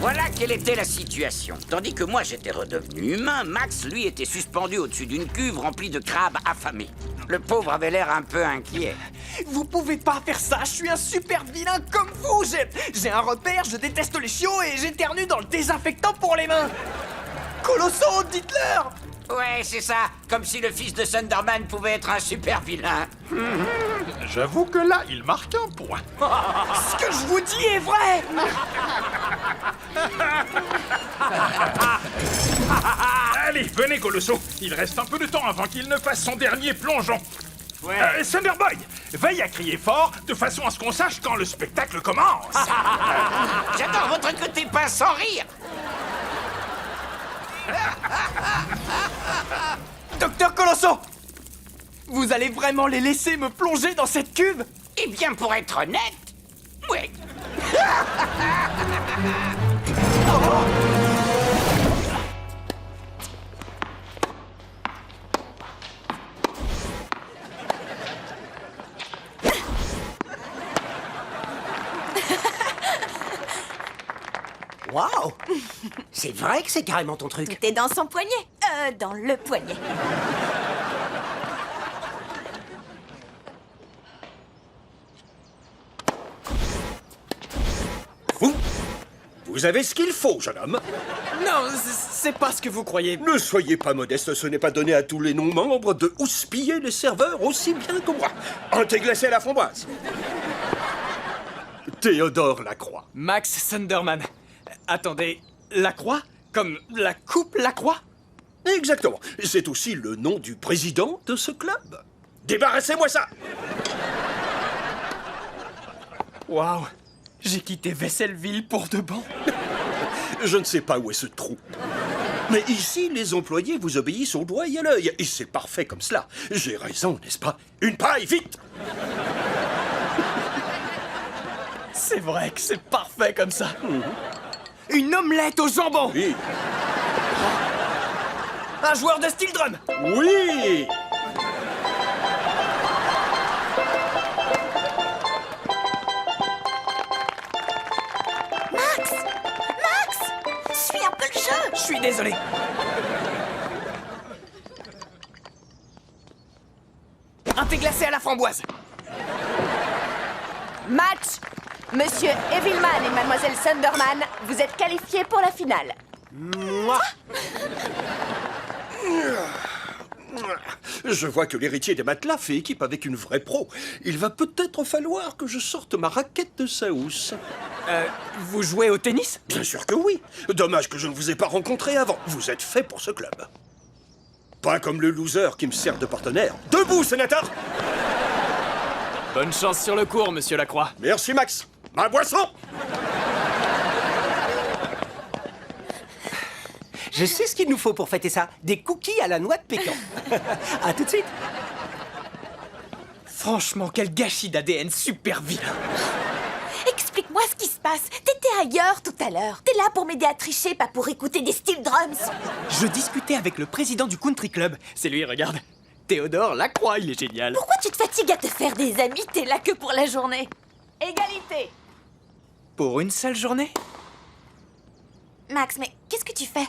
Voilà quelle était la situation. Tandis que moi j'étais redevenu humain, Max, lui, était suspendu au-dessus d'une cuve remplie de crabes affamés. Le pauvre avait l'air un peu inquiet. Vous pouvez pas faire ça, je suis un super vilain comme vous. J'ai un repère, je déteste les chiots et j'éternue dans le désinfectant pour les mains. Colosso, dites-leur. Ouais, c'est ça. Comme si le fils de Thunderman pouvait être un super vilain. J'avoue que là, il marque un point. Ce que je vous dis est vrai. Allez, venez, Colosso. Il reste un peu de temps avant qu'il ne fasse son dernier plongeon. Ouais. Thunderboy, veille à crier fort de façon à ce qu'on sache quand le spectacle commence. J'adore votre côté pince sans rire. Docteur Colosso, vous allez vraiment les laisser me plonger dans cette cuve? Eh bien, pour être honnête, ouais. Waouh! C'est vrai que c'est carrément ton truc. T'es dans son poignet. Dans le poignet. Vous avez ce qu'il faut, jeune homme. Non, c'est pas ce que vous croyez. Ne soyez pas modeste, ce n'est pas donné à tous les non-membres de houspiller les serveurs aussi bien que moi. Un thé glacé à la framboise. Théodore Lacroix. Max Thunderman. Attendez, Lacroix? Comme la coupe Lacroix? Exactement. C'est aussi le nom du président de ce club. Débarrassez-moi ça! Waouh! J'ai quitté Vesselville pour de bon. Je ne sais pas où est ce trou. Mais ici, les employés vous obéissent au doigt et à l'œil. Et c'est parfait comme cela. J'ai raison, n'est-ce pas? Une paille, vite! C'est vrai que c'est parfait comme ça. Une omelette au jambon. Oui. Un joueur de steel drum. Oui! Suis un peu le jeu. Je suis désolé. Un thé glacé à la framboise. Match. Monsieur Evilman et Mademoiselle Thunderman, vous êtes qualifiés pour la finale. Je vois que l'héritier des matelas fait équipe avec une vraie pro. Il va peut-être falloir que je sorte ma raquette de sa housse. Vous jouez au tennis? Bien sûr que oui. Dommage que je ne vous ai pas rencontré avant. Vous êtes fait pour ce club. Pas comme le loser qui me sert de partenaire. Debout, sénateur! Bonne chance sur le cours, monsieur Lacroix. Merci, Max. Ma boisson! Je sais ce qu'il nous faut pour fêter ça. Des cookies à la noix de pécan. À tout de suite. Franchement, quel gâchis d'ADN super vilain. Explique-moi ce qui se passe. T'étais ailleurs tout à l'heure. T'es là pour m'aider à tricher, pas pour écouter des steel drums. Je discutais avec le président du country club. C'est lui, regarde. Théodore Lacroix, il est génial. Pourquoi tu te fatigues à te faire des amis? T'es là que pour la journée. Égalité. Pour une seule journée? Max, mais qu'est-ce que tu fais?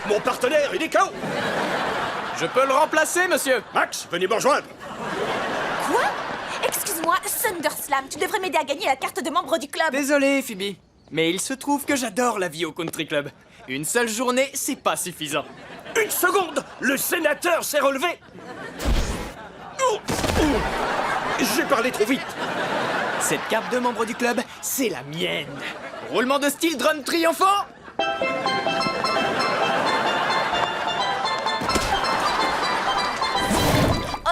Mon partenaire, il est KO! Je peux le remplacer, monsieur. Max, venez me rejoindre! Quoi? Excuse-moi, Thunderslam, tu devrais m'aider à gagner la carte de membre du club. Désolé, Phoebe. Mais il se trouve que j'adore la vie au country club. Une seule journée, c'est pas suffisant. Une seconde! Le sénateur s'est relevé! J'ai parlé trop vite! Cette carte de membre du club, c'est la mienne. Roulement de steel drum triomphant.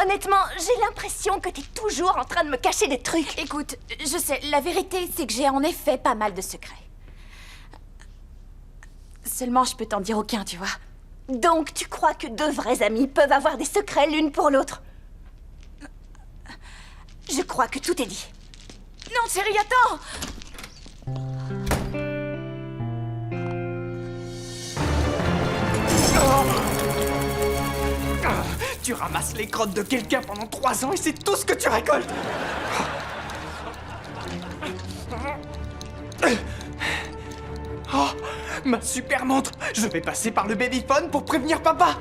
Honnêtement, j'ai l'impression que t'es toujours en train de me cacher des trucs. Écoute, je sais, la vérité, c'est que j'ai en effet pas mal de secrets. Seulement, je peux t'en dire aucun, tu vois. Donc, tu crois que deux vrais amis peuvent avoir des secrets l'une pour l'autre? Je crois que tout est dit. Non, chérie, attends! Tu ramasses les crottes de quelqu'un pendant 3 ans et c'est tout ce que tu récoltes. Oh, ma super montre. Je vais passer par le babyphone pour prévenir papa.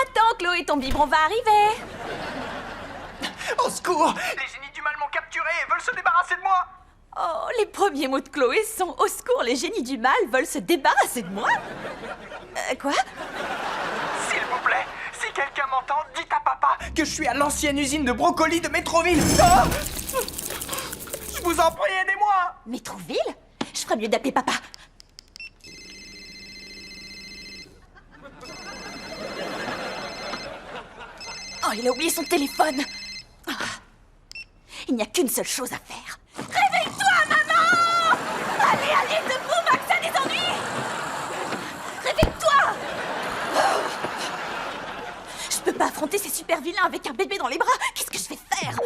Attends, Chloé, ton biberon va arriver. Au secours! Les génies du mal m'ont capturé et veulent se débarrasser de moi. Oh, les premiers mots de Chloé sont « Au secours, les génies du mal veulent se débarrasser de moi ». Quoi? S'il vous plaît, si quelqu'un m'entend, dites à papa que je suis à l'ancienne usine de brocolis de Métroville. Oh, je vous en prie, aidez-moi. Métroville? Je ferais mieux d'appeler papa. Oh, il a oublié son téléphone. Ah. Il n'y a qu'une seule chose à faire. Réveille-toi, maman! Allez, debout, Max a des ennuis! Réveille-toi! Je peux pas affronter ces super vilains avec un bébé dans les bras. Qu'est-ce que je vais faire?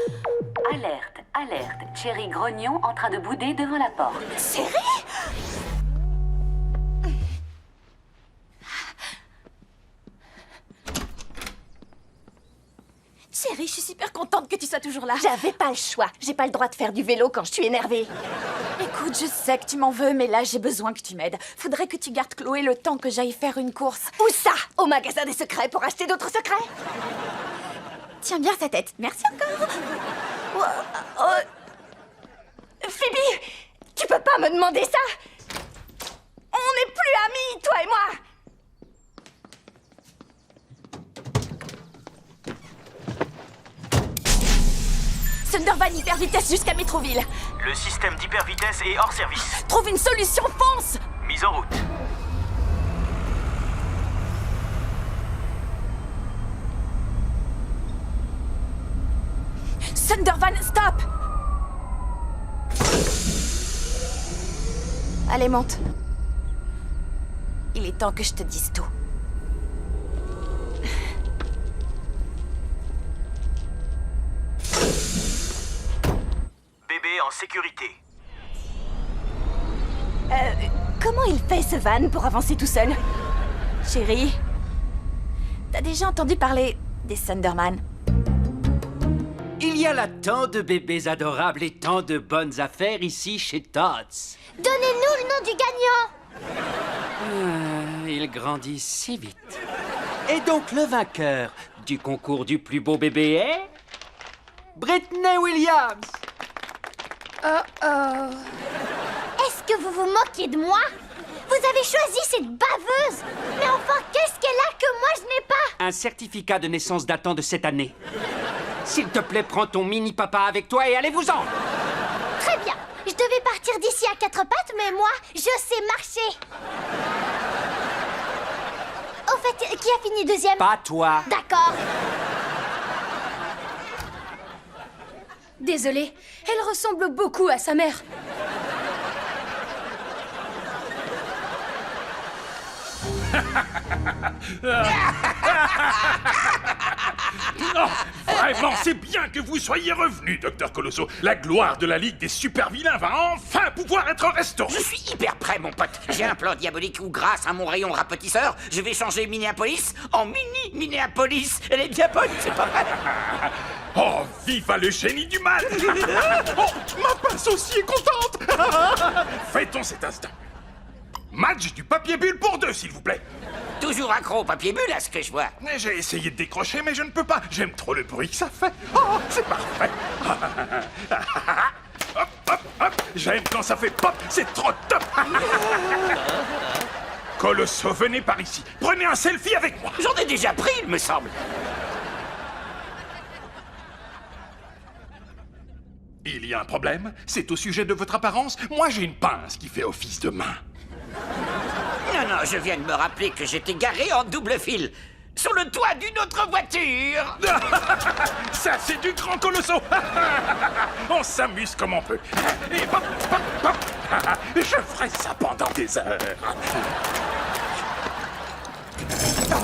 Alerte, alerte. Cherry Grognon en train de bouder devant la porte. Chérie? Chérie, je suis super contente que tu sois toujours là. J'avais pas le choix. J'ai pas le droit de faire du vélo quand je suis énervée. Écoute, je sais que tu m'en veux, mais là, j'ai besoin que tu m'aides. Faudrait que tu gardes Chloé le temps que j'aille faire une course. Où ça? Au magasin des secrets pour acheter d'autres secrets? Tiens bien sa tête. Merci encore. Phoebe, tu peux pas me demander ça. On n'est plus amis, toi et moi. Thundervan hyper vitesse jusqu'à Métroville. Le système d'hypervitesse est hors service. Trouve une solution, fonce! Mise en route. Thundervan, stop! Allez, monte. Il est temps que je te dise tout. Bébé en sécurité. Comment il fait, ce van, pour avancer tout seul? Chérie, t'as déjà entendu parler des Thunderman? Il y a là tant de bébés adorables et tant de bonnes affaires ici chez Tots. Donnez-nous le nom du gagnant. Ils grandissent si vite. Et donc le vainqueur du concours du plus beau bébé est... Britney Williams. Est-ce que vous vous moquez de moi? Vous avez choisi cette baveuse. Mais enfin, qu'est-ce qu'elle a que moi je n'ai pas? Un certificat de naissance datant de cette année. S'il te plaît, prends ton mini-papa avec toi et allez-vous-en. Très bien. Je devais partir d'ici à quatre pattes, mais moi, je sais marcher. Au fait, qui a fini deuxième? Pas toi. D'accord. Désolée, elle ressemble beaucoup à sa mère. Non, vraiment, c'est bien que vous soyez revenu, Docteur Colosso. La gloire de la Ligue des super-vilains va enfin pouvoir être restaurée. Je suis hyper prêt, mon pote. J'ai un plan diabolique où, grâce à mon rayon rapetisseur, je vais changer Minneapolis en mini-Minneapolis. Elle est bien bonne, c'est pas vrai? Oh, viva le génie du mal. Oh, ma pince aussi est contente. Fêtons cet instant. Match du papier bulle pour deux, s'il vous plaît. Toujours accro au papier bulle, à ce que je vois. J'ai essayé de décrocher, mais je ne peux pas. J'aime trop le bruit que ça fait. Oh, c'est parfait. Hop, hop, hop. J'aime quand ça fait pop. C'est trop top. Colosso, venez par ici. Prenez un selfie avec moi. J'en ai déjà pris, il me semble. Il y a un problème? C'est au sujet de votre apparence? Moi, j'ai une pince qui fait office de main. Non, je viens de me rappeler que j'étais garé en double fil. Sur le toit d'une autre voiture. Ça, c'est du grand Colosso. On s'amuse comme on peut. Et pop, pop, pop. Je ferai ça pendant des heures.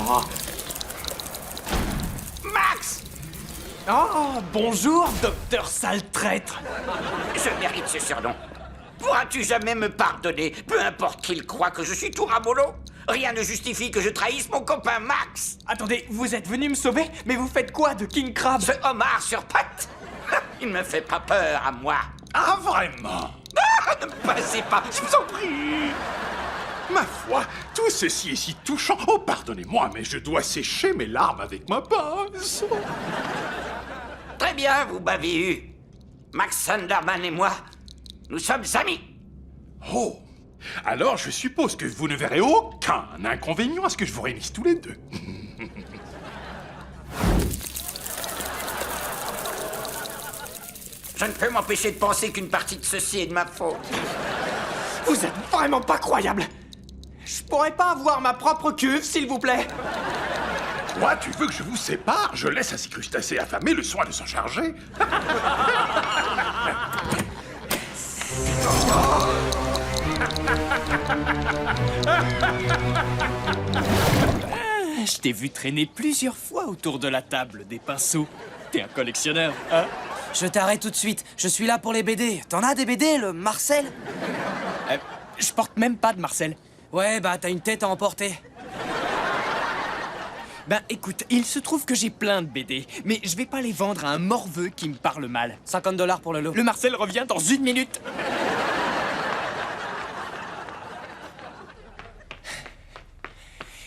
Oh. Max! Oh, bonjour, docteur sale traître. Je mérite ce surnom. Pourras-tu jamais me pardonner, peu importe qu'il croit que je suis tout ramollo? Rien ne justifie que je trahisse mon copain Max. Attendez, vous êtes venu me sauver? Mais vous faites quoi de King Crab? Ce homard sur pattes, il me fait pas peur à moi. Ah, vraiment? Ne me passez pas, je vous en prie. Ma foi, tout ceci est si touchant. Oh, pardonnez-moi, mais je dois sécher mes larmes avec ma pince. Très bien, vous m'avez eu. Max Sunderman et moi, nous sommes amis. Oh, alors je suppose que vous ne verrez aucun inconvénient à ce que je vous réunisse tous les deux. Je ne peux m'empêcher de penser qu'une partie de ceci est de ma faute. Vous êtes vraiment pas croyable! Je pourrais pas avoir ma propre cuve, s'il vous plaît? Quoi, tu veux que je vous sépare? Je laisse à ces crustacés affamés le soin de s'en charger. Je t'ai vu traîner plusieurs fois autour de la table des pinceaux. T'es un collectionneur, hein? Je t'arrête tout de suite. Je suis là pour les BD. T'en as des BD, le Marcel? Je porte même pas de Marcel. Ouais, bah t'as une tête à emporter. Ben écoute, il se trouve que j'ai plein de BD, mais je vais pas les vendre à un morveux qui me parle mal. 50 $ pour le lot. Le Marcel revient dans 1 minute.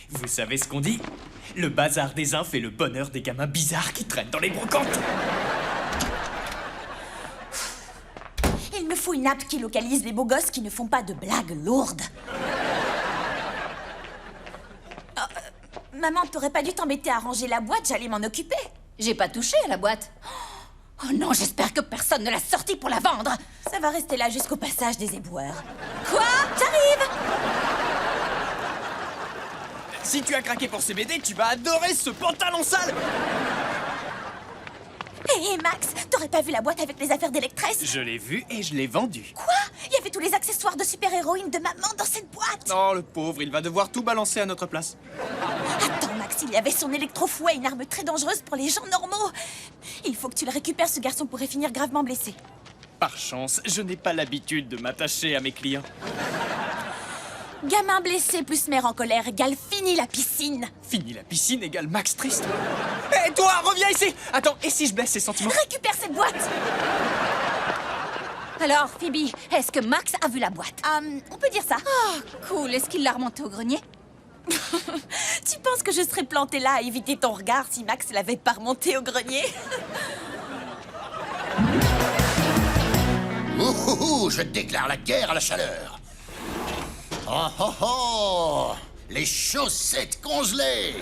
Vous savez ce qu'on dit? Le bazar des uns fait le bonheur des gamins bizarres qui traînent dans les brocantes. Il me faut une app qui localise les beaux gosses qui ne font pas de blagues lourdes. Maman, t'aurais pas dû t'embêter à ranger la boîte, j'allais m'en occuper. J'ai pas touché à la boîte. Oh non, j'espère que personne ne l'a sortie pour la vendre. Ça va rester là jusqu'au passage des éboueurs. Quoi? J'arrive! Si tu as craqué pour ces BD, tu vas adorer ce pantalon sale. Hé, Max, t'aurais pas vu la boîte avec les affaires d'électresse? Je l'ai vu et je l'ai vendu. Quoi? Il y avait tous les accessoires de super-héroïne de maman dans cette boîte. Oh, le pauvre, il va devoir tout balancer à notre place. Attends, Max, il y avait son électrofouet, une arme très dangereuse pour les gens normaux. Il faut que tu le récupères, ce garçon pourrait finir gravement blessé. Par chance, je n'ai pas l'habitude de m'attacher à mes clients. Gamin blessé plus mère en colère égale fini la piscine. Fini la piscine égale Max triste. Hé, toi, reviens ici. Attends, et si je blesse ses sentiments? Récupère cette boîte. Alors, Phoebe, est-ce que Max a vu la boîte? On peut dire ça. Oh, cool. Est-ce qu'il l'a remontée au grenier? Tu penses que je serais plantée là à éviter ton regard si Max l'avait pas remonté au grenier? Ouh, je déclare la guerre à la chaleur. Oh oh oh! Les chaussettes congelées!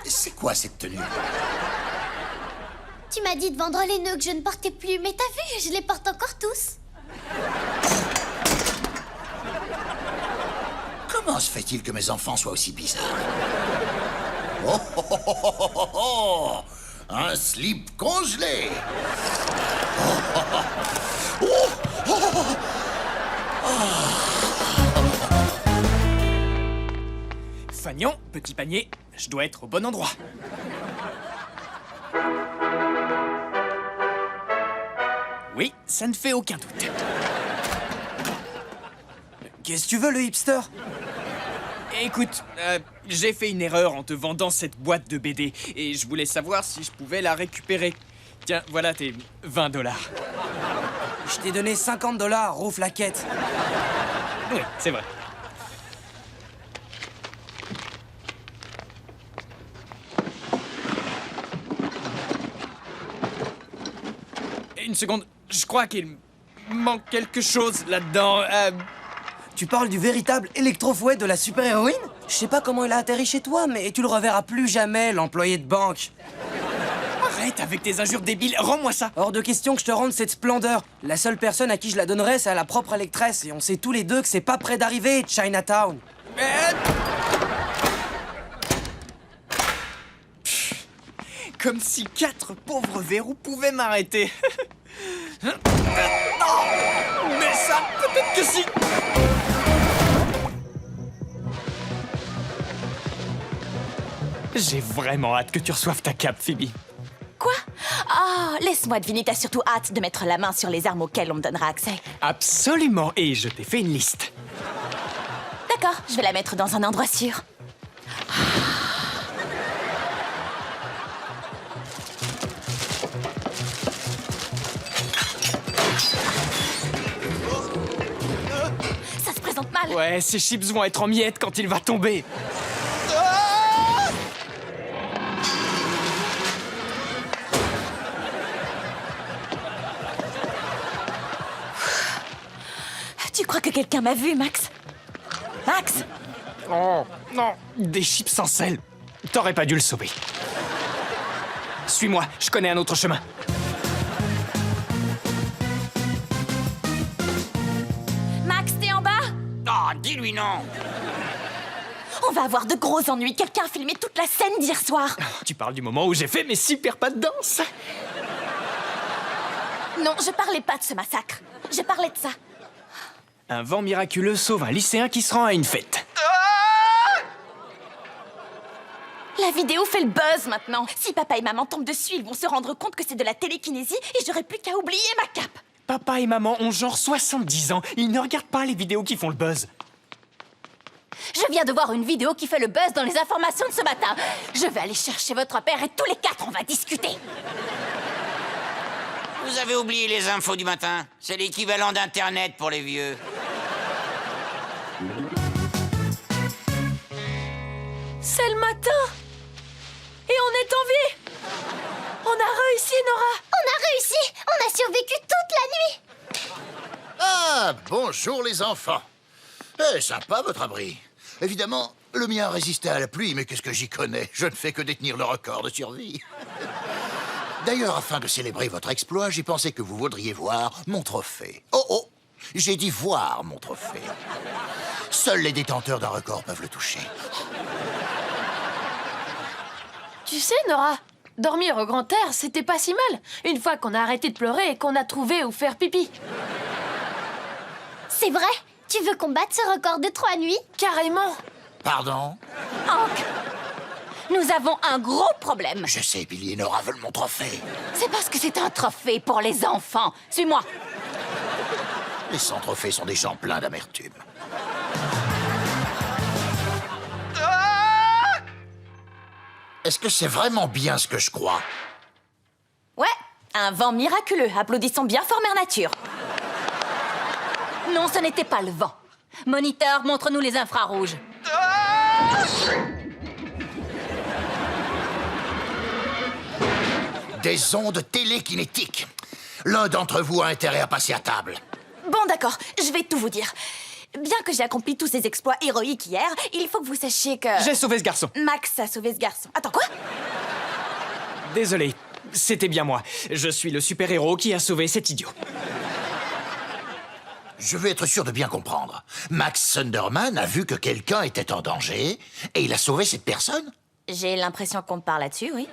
C'est quoi cette tenue? Tu m'as dit de vendre les nœuds que je ne portais plus, mais t'as vu, je les porte encore tous. Comment se fait-il que mes enfants soient aussi bizarres? Oh, oh, oh, oh, oh, oh, oh. Un slip congelé! Oh, oh, oh. Oh, oh, oh. Fagnon, petit panier, je dois être au bon endroit. Oui, ça ne fait aucun doute. Qu'est-ce que tu veux, le hipster? Écoute, j'ai fait une erreur en te vendant cette boîte de BD et je voulais savoir si je pouvais la récupérer. Tiens, voilà tes 20 $. Je t'ai donné 50 $, roufle la quête. Oui, c'est vrai. Une seconde, je crois qu'il manque quelque chose là-dedans. Tu parles du véritable électrofouet de la super-héroïne? Je sais pas comment il a atterri chez toi, mais tu le reverras plus jamais, l'employé de banque. Arrête avec tes injures débiles, rends-moi ça. Hors de question que je te rende cette splendeur. La seule personne à qui je la donnerais, c'est à la propre électresse, et on sait tous les deux que c'est pas près d'arriver, Chinatown. Comme si 4 pauvres verrous pouvaient m'arrêter. Non! Mais ça, peut-être que si... J'ai vraiment hâte que tu reçoives ta cape, Phoebe. Quoi? Oh, laisse-moi deviner, t'as surtout hâte de mettre la main sur les armes auxquelles on me donnera accès. Absolument, et je t'ai fait une liste. D'accord, je vais la mettre dans un endroit sûr. Ça se présente mal. Ouais, ces chips vont être en miettes quand il va tomber. Tu crois que quelqu'un m'a vu, Max? Max? Oh, non. Des chips sans sel. T'aurais pas dû le sauver. Suis-moi, je connais un autre chemin. Max, t'es en bas? Oh, dis-lui non. On va avoir de gros ennuis. Quelqu'un a filmé toute la scène d'hier soir. Tu parles du moment où j'ai fait mes super pas de danse? Non, je parlais pas de ce massacre. Je parlais de ça. Un vent miraculeux sauve un lycéen qui se rend à une fête. La vidéo fait le buzz maintenant. Si papa et maman tombent dessus, ils vont se rendre compte que c'est de la télékinésie et j'aurai plus qu'à oublier ma cape. Papa et maman ont genre 70 ans. Ils ne regardent pas les vidéos qui font le buzz. Je viens de voir une vidéo qui fait le buzz dans les informations de ce matin. Je vais aller chercher votre père et tous les quatre, on va discuter. Vous avez oublié les infos du matin. C'est l'équivalent d'Internet pour les vieux. C'est le matin. Et on est en vie. On a réussi, Nora. On a réussi. On a survécu toute la nuit. Ah, bonjour les enfants. Eh, sympa votre abri. Évidemment, le mien résistait à la pluie, mais qu'est-ce que j'y connais? Je ne fais que détenir le record de survie. D'ailleurs, afin de célébrer votre exploit, j'ai pensé que vous voudriez voir mon trophée. Oh, oh, j'ai dit voir mon trophée. Seuls les détenteurs d'un record peuvent le toucher. Tu sais, Nora, dormir au grand air, c'était pas si mal. Une fois qu'on a arrêté de pleurer et qu'on a trouvé où faire pipi. C'est vrai? Tu veux qu'on batte ce record de 3 nuits? Carrément. Pardon? Hank, nous avons un gros problème. Je sais, Billy et Nora veulent mon trophée. C'est parce que c'est un trophée pour les enfants. Suis-moi. Les sans-trophées sont des gens pleins d'amertume. Est-ce que c'est vraiment bien ce que je crois? Ouais, un vent miraculeux. Applaudissons bien fort Mère Nature. Non, ce n'était pas le vent. Moniteur, montre-nous les infrarouges. Des ondes télékinétiques. L'un d'entre vous a intérêt à passer à table. Bon, d'accord, je vais tout vous dire. Bien que j'ai accompli tous ces exploits héroïques hier, il faut que vous sachiez que... J'ai sauvé ce garçon. Max a sauvé ce garçon. Attends, quoi? Désolé, c'était bien moi. Je suis le super-héros qui a sauvé cet idiot. Je veux être sûr de bien comprendre. Max Sunderman a vu que quelqu'un était en danger et il a sauvé cette personne? J'ai l'impression qu'on te parle là-dessus, oui.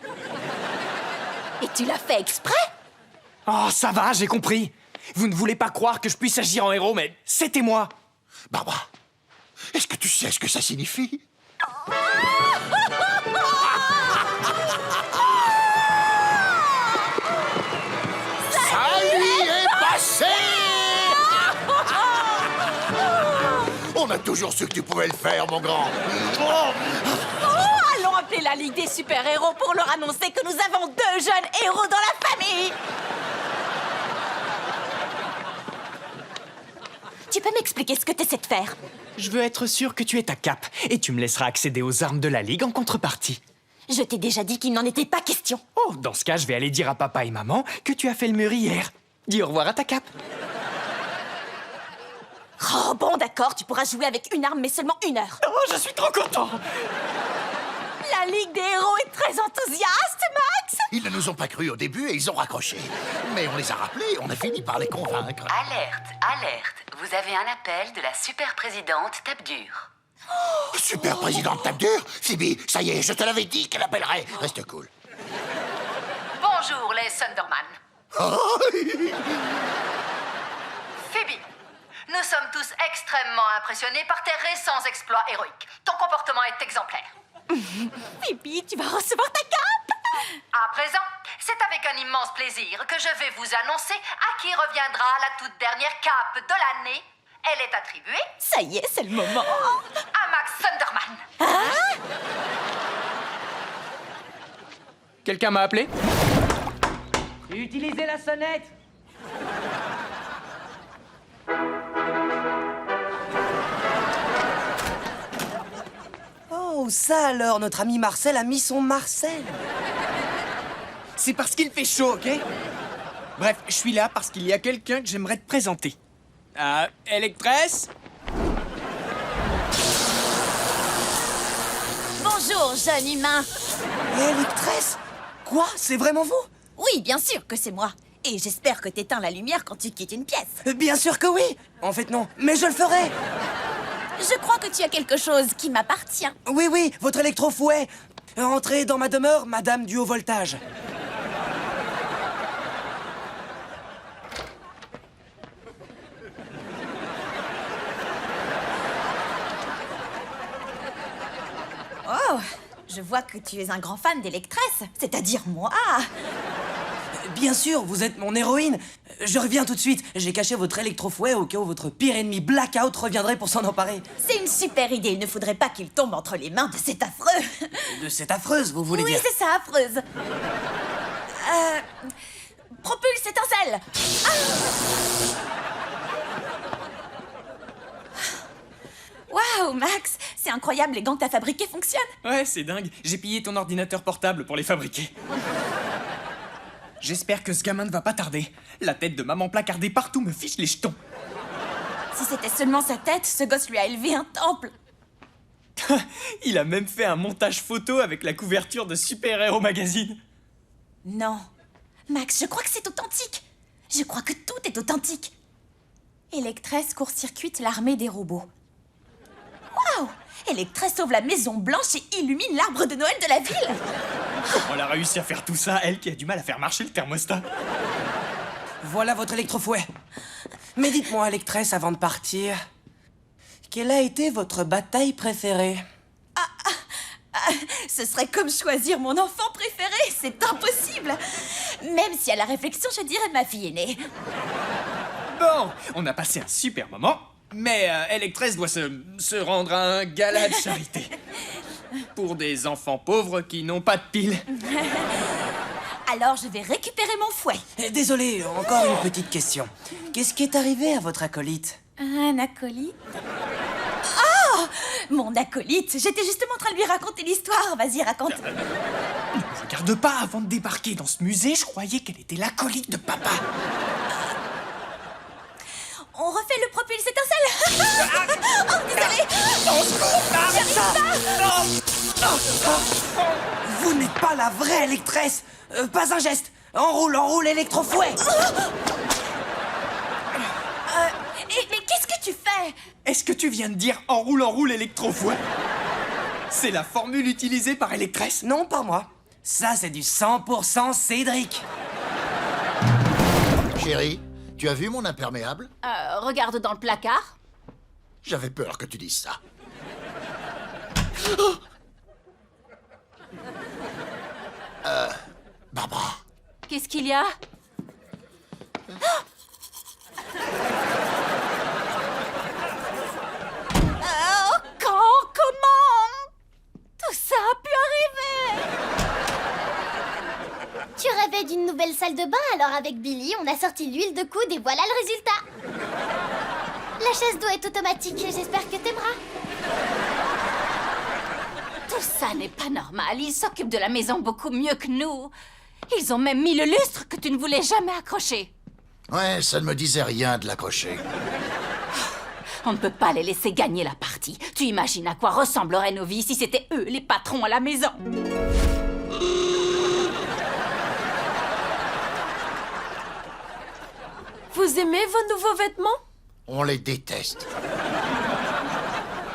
Et tu l'as fait exprès? Oh, ça va, j'ai compris. Vous ne voulez pas croire que je puisse agir en héros, mais c'était moi. Barbara, est-ce que tu sais ce que ça signifie? Ça lui est passé! On a toujours su que tu pouvais le faire, mon grand. Allons appeler la Ligue des super-héros pour leur annoncer que nous avons 2 jeunes héros dans la famille. Tu peux m'expliquer ce que tu essaies de faire? Je veux être sûr que tu aies ta cape, et tu me laisseras accéder aux armes de la Ligue en contrepartie. Je t'ai déjà dit qu'il n'en était pas question. Oh, dans ce cas, je vais aller dire à papa et maman que tu as fait le mur hier. Dis au revoir à ta cape. Oh bon, d'accord, tu pourras jouer avec une arme, mais seulement 1 heure. Oh, je suis trop content. La Ligue des héros est très enthousiaste, Max. Ils ne nous ont pas cru au début et ils ont raccroché. Mais on les a rappelés, on a fini par les convaincre. Alerte, alerte. Vous avez un appel de la super-présidente Tape-Dur. Oh, super présidente Tape-Dur? Phoebe, ça y est, je te l'avais dit qu'elle appellerait. Reste cool. Bonjour, les Sunderman. Oh. Phoebe, nous sommes tous extrêmement impressionnés par tes récents exploits héroïques. Ton comportement est exemplaire. Pipi, tu vas recevoir ta cape. À présent, c'est avec un immense plaisir que je vais vous annoncer à qui reviendra la toute dernière cape de l'année. Elle est attribuée... Ça y est, c'est le moment. ...à Max Sunderman. Hein? Quelqu'un m'a appelé? Utilisez la sonnette. Oh, ça alors, notre ami Marcel a mis son Marcel. C'est parce qu'il fait chaud, ok? Bref, je suis là parce qu'il y a quelqu'un que j'aimerais te présenter. Electress? Bonjour, jeune humain. Electress? Quoi? C'est vraiment vous? Oui, bien sûr que c'est moi. Et j'espère que t'éteins la lumière quand tu quittes une pièce. Bien sûr que oui. En fait, non, mais je le ferai. Je crois que tu as quelque chose qui m'appartient. Oui, oui, votre électrofouet. Entrez dans ma demeure, madame du haut voltage. Oh, je vois que tu es un grand fan d'Electress, c'est-à-dire moi. Bien sûr, vous êtes mon héroïne. Je reviens tout de suite. J'ai caché votre électrofouet au cas où votre pire ennemi Blackout reviendrait pour s'en emparer. C'est une super idée. Il ne faudrait pas qu'il tombe entre les mains de cet affreux. De cette affreuse, vous voulez oui, dire? Oui, c'est ça, affreuse. Propulse étincelle. Waouh, Max, c'est incroyable, les gants que t'as fabriqués fonctionnent. Ouais, c'est dingue. J'ai pillé ton ordinateur portable pour les fabriquer. J'espère que ce gamin ne va pas tarder. La tête de maman placardée partout me fiche les jetons. Si c'était seulement sa tête, ce gosse lui a élevé un temple. Il a même fait un montage photo avec la couverture de Super Hero Magazine. Non. Max, je crois que c'est authentique. Je crois que tout est authentique. Electress court-circuite l'armée des robots. Waouh! Electress sauve la Maison Blanche et illumine l'arbre de Noël de la ville. Comment elle a réussi à faire tout ça, elle qui a du mal à faire marcher le thermostat? Voilà votre électrofouet. Mais dites-moi, Electress, avant de partir, quelle a été votre bataille préférée? Ce serait comme choisir mon enfant préféré, c'est impossible. Même si à la réflexion, je dirais ma fille aînée. Bon, on a passé un super moment, mais Electress doit se rendre à un gala de charité. Pour des enfants pauvres qui n'ont pas de piles. Alors je vais récupérer mon fouet. Désolé, encore une petite question. Qu'est-ce qui est arrivé à votre acolyte? Un acolyte? Oh! Mon acolyte! J'étais justement en train de lui raconter l'histoire. Vas-y, raconte. Ne regarde pas avant de débarquer dans ce musée, je croyais qu'elle était l'acolyte de papa. On refait le propulse étincelle. Oh, désolé. Vous n'êtes pas la vraie Electress. Pas un geste. Enroule, électrofouet. Mais qu'est-ce que tu fais? Est-ce que tu viens de dire enroule électrofouet? C'est la formule utilisée par Electress? Non, pas moi. Ça, c'est du 100% Cédric. Chérie, tu as vu mon imperméable? Regarde dans le placard. J'avais peur que tu dises ça. Barbara. Qu'est-ce qu'il y a? Comment? Tout ça a pu arriver? Tu rêvais d'une nouvelle salle de bain, alors avec Billy, on a sorti l'huile de coude et voilà le résultat. La chasse d'eau est automatique, j'espère que t'aimeras. Tout ça n'est pas normal. Ils s'occupent de la maison beaucoup mieux que nous. Ils ont même mis le lustre que tu ne voulais jamais accrocher. Ouais, ça ne me disait rien de l'accrocher. On ne peut pas les laisser gagner la partie. Tu imagines à quoi ressembleraient nos vies si c'était eux les patrons à la maison? Vous aimez vos nouveaux vêtements? On les déteste.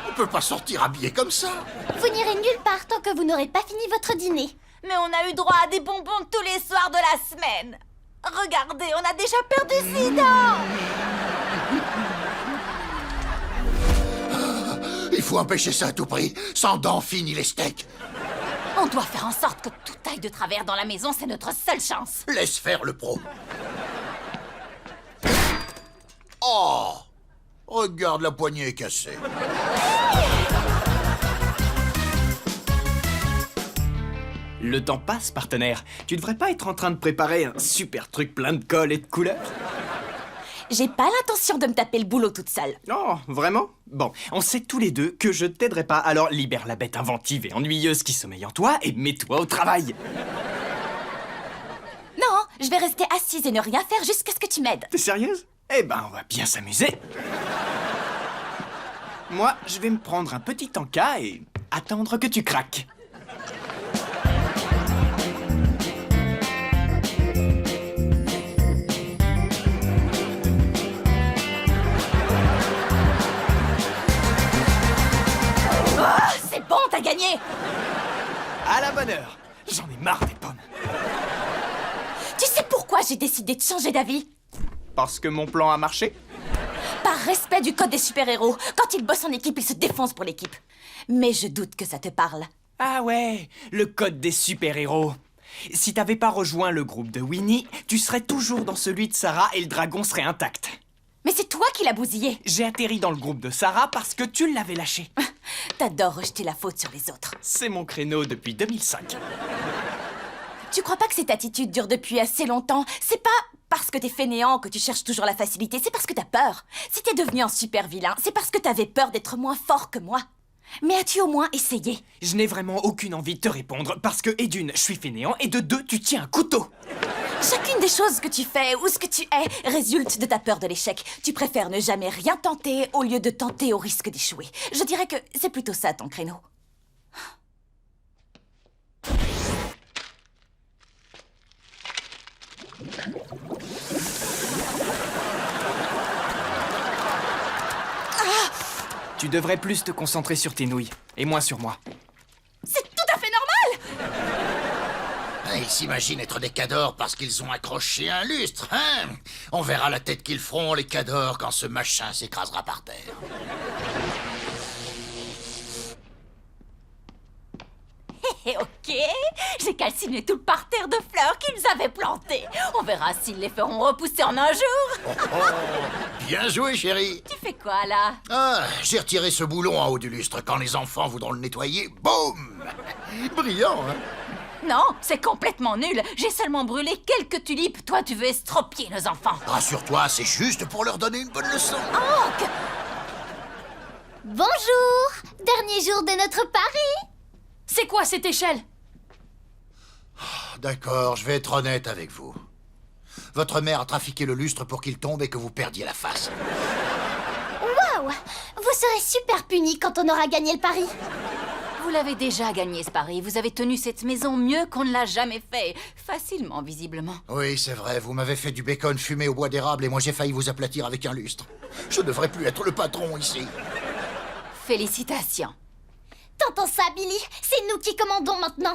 On peut pas sortir habillé comme ça. Vous n'irez nulle part tant que vous n'aurez pas fini votre dîner. Mais on a eu droit à des bonbons tous les soirs de la semaine. Regardez, on a déjà perdu 6 dents. Il faut empêcher ça à tout prix. Sans dents fines, les steaks. On doit faire en sorte que tout aille de travers dans la maison, c'est notre seule chance. Laisse faire le pro. Oh! Regarde, la poignée est cassée. Le temps passe, partenaire. Tu devrais pas être en train de préparer un super truc plein de colle et de couleurs? J'ai pas l'intention de me taper le boulot toute seule. Oh, vraiment? Bon, on sait tous les deux que je t'aiderai pas, alors libère la bête inventive et ennuyeuse qui sommeille en toi et mets-toi au travail. Non, je vais rester assise et ne rien faire jusqu'à ce que tu m'aides. T'es sérieuse? Eh ben, on va bien s'amuser. Moi, je vais me prendre un petit encas et attendre que tu craques. C'est bon, t'as gagné! À la bonne heure. J'en ai marre des pommes. Tu sais pourquoi j'ai décidé de changer d'avis? Parce que mon plan a marché? Par respect du code des super-héros. Quand ils bossent en équipe, ils se défoncent pour l'équipe. Mais je doute que ça te parle. Ah ouais, le code des super-héros. Si t'avais pas rejoint le groupe de Winnie, tu serais toujours dans celui de Sarah et le dragon serait intact. Mais c'est toi qui l'as bousillé. J'ai atterri dans le groupe de Sarah parce que tu l'avais lâché. T'adores rejeter la faute sur les autres. C'est mon créneau depuis 2005. Tu crois pas que cette attitude dure depuis assez longtemps? C'est pas parce que t'es fainéant que tu cherches toujours la facilité, c'est parce que t'as peur. Si t'es devenu un super vilain, c'est parce que t'avais peur d'être moins fort que moi. Mais as-tu au moins essayé? Je n'ai vraiment aucune envie de te répondre parce que, et d'une, je suis fainéant, et de deux, tu tiens un couteau. Chacune des choses que tu fais ou ce que tu es résulte de ta peur de l'échec. Tu préfères ne jamais rien tenter au lieu de tenter au risque d'échouer. Je dirais que c'est plutôt ça ton créneau. Tu devrais plus te concentrer sur tes nouilles, et moins sur moi. C'est tout à fait normal! Ils s'imaginent être des cadors parce qu'ils ont accroché un lustre, hein? On verra la tête qu'ils feront, les cadors, quand ce machin s'écrasera par terre. Ok, j'ai calciné tout le parterre de fleurs qu'ils avaient planté. On verra s'ils les feront repousser en un jour. Bien joué, chérie. Tu fais quoi, là? Ah, j'ai retiré ce boulon en haut du lustre. Quand les enfants voudront le nettoyer, boum! Brillant, hein? Non, c'est complètement nul. J'ai seulement brûlé quelques tulipes. Toi, tu veux estropier nos enfants. Rassure-toi, c'est juste pour leur donner une bonne leçon. Oh, Bonjour! Dernier jour de notre pari! C'est quoi cette échelle? D'accord, je vais être honnête avec vous. Votre mère a trafiqué le lustre pour qu'il tombe et que vous perdiez la face. Waouh! Vous serez super punis quand on aura gagné le pari. vous l'avez déjà gagné ce pari. Vous avez tenu cette maison mieux qu'on ne l'a jamais fait. Facilement, visiblement. Oui, c'est vrai, vous m'avez fait du bacon fumé au bois d'érable et moi j'ai failli vous aplatir avec un lustre. Je devrais plus être le patron ici. Félicitations. T'entends ça, Billy? C'est nous qui commandons maintenant.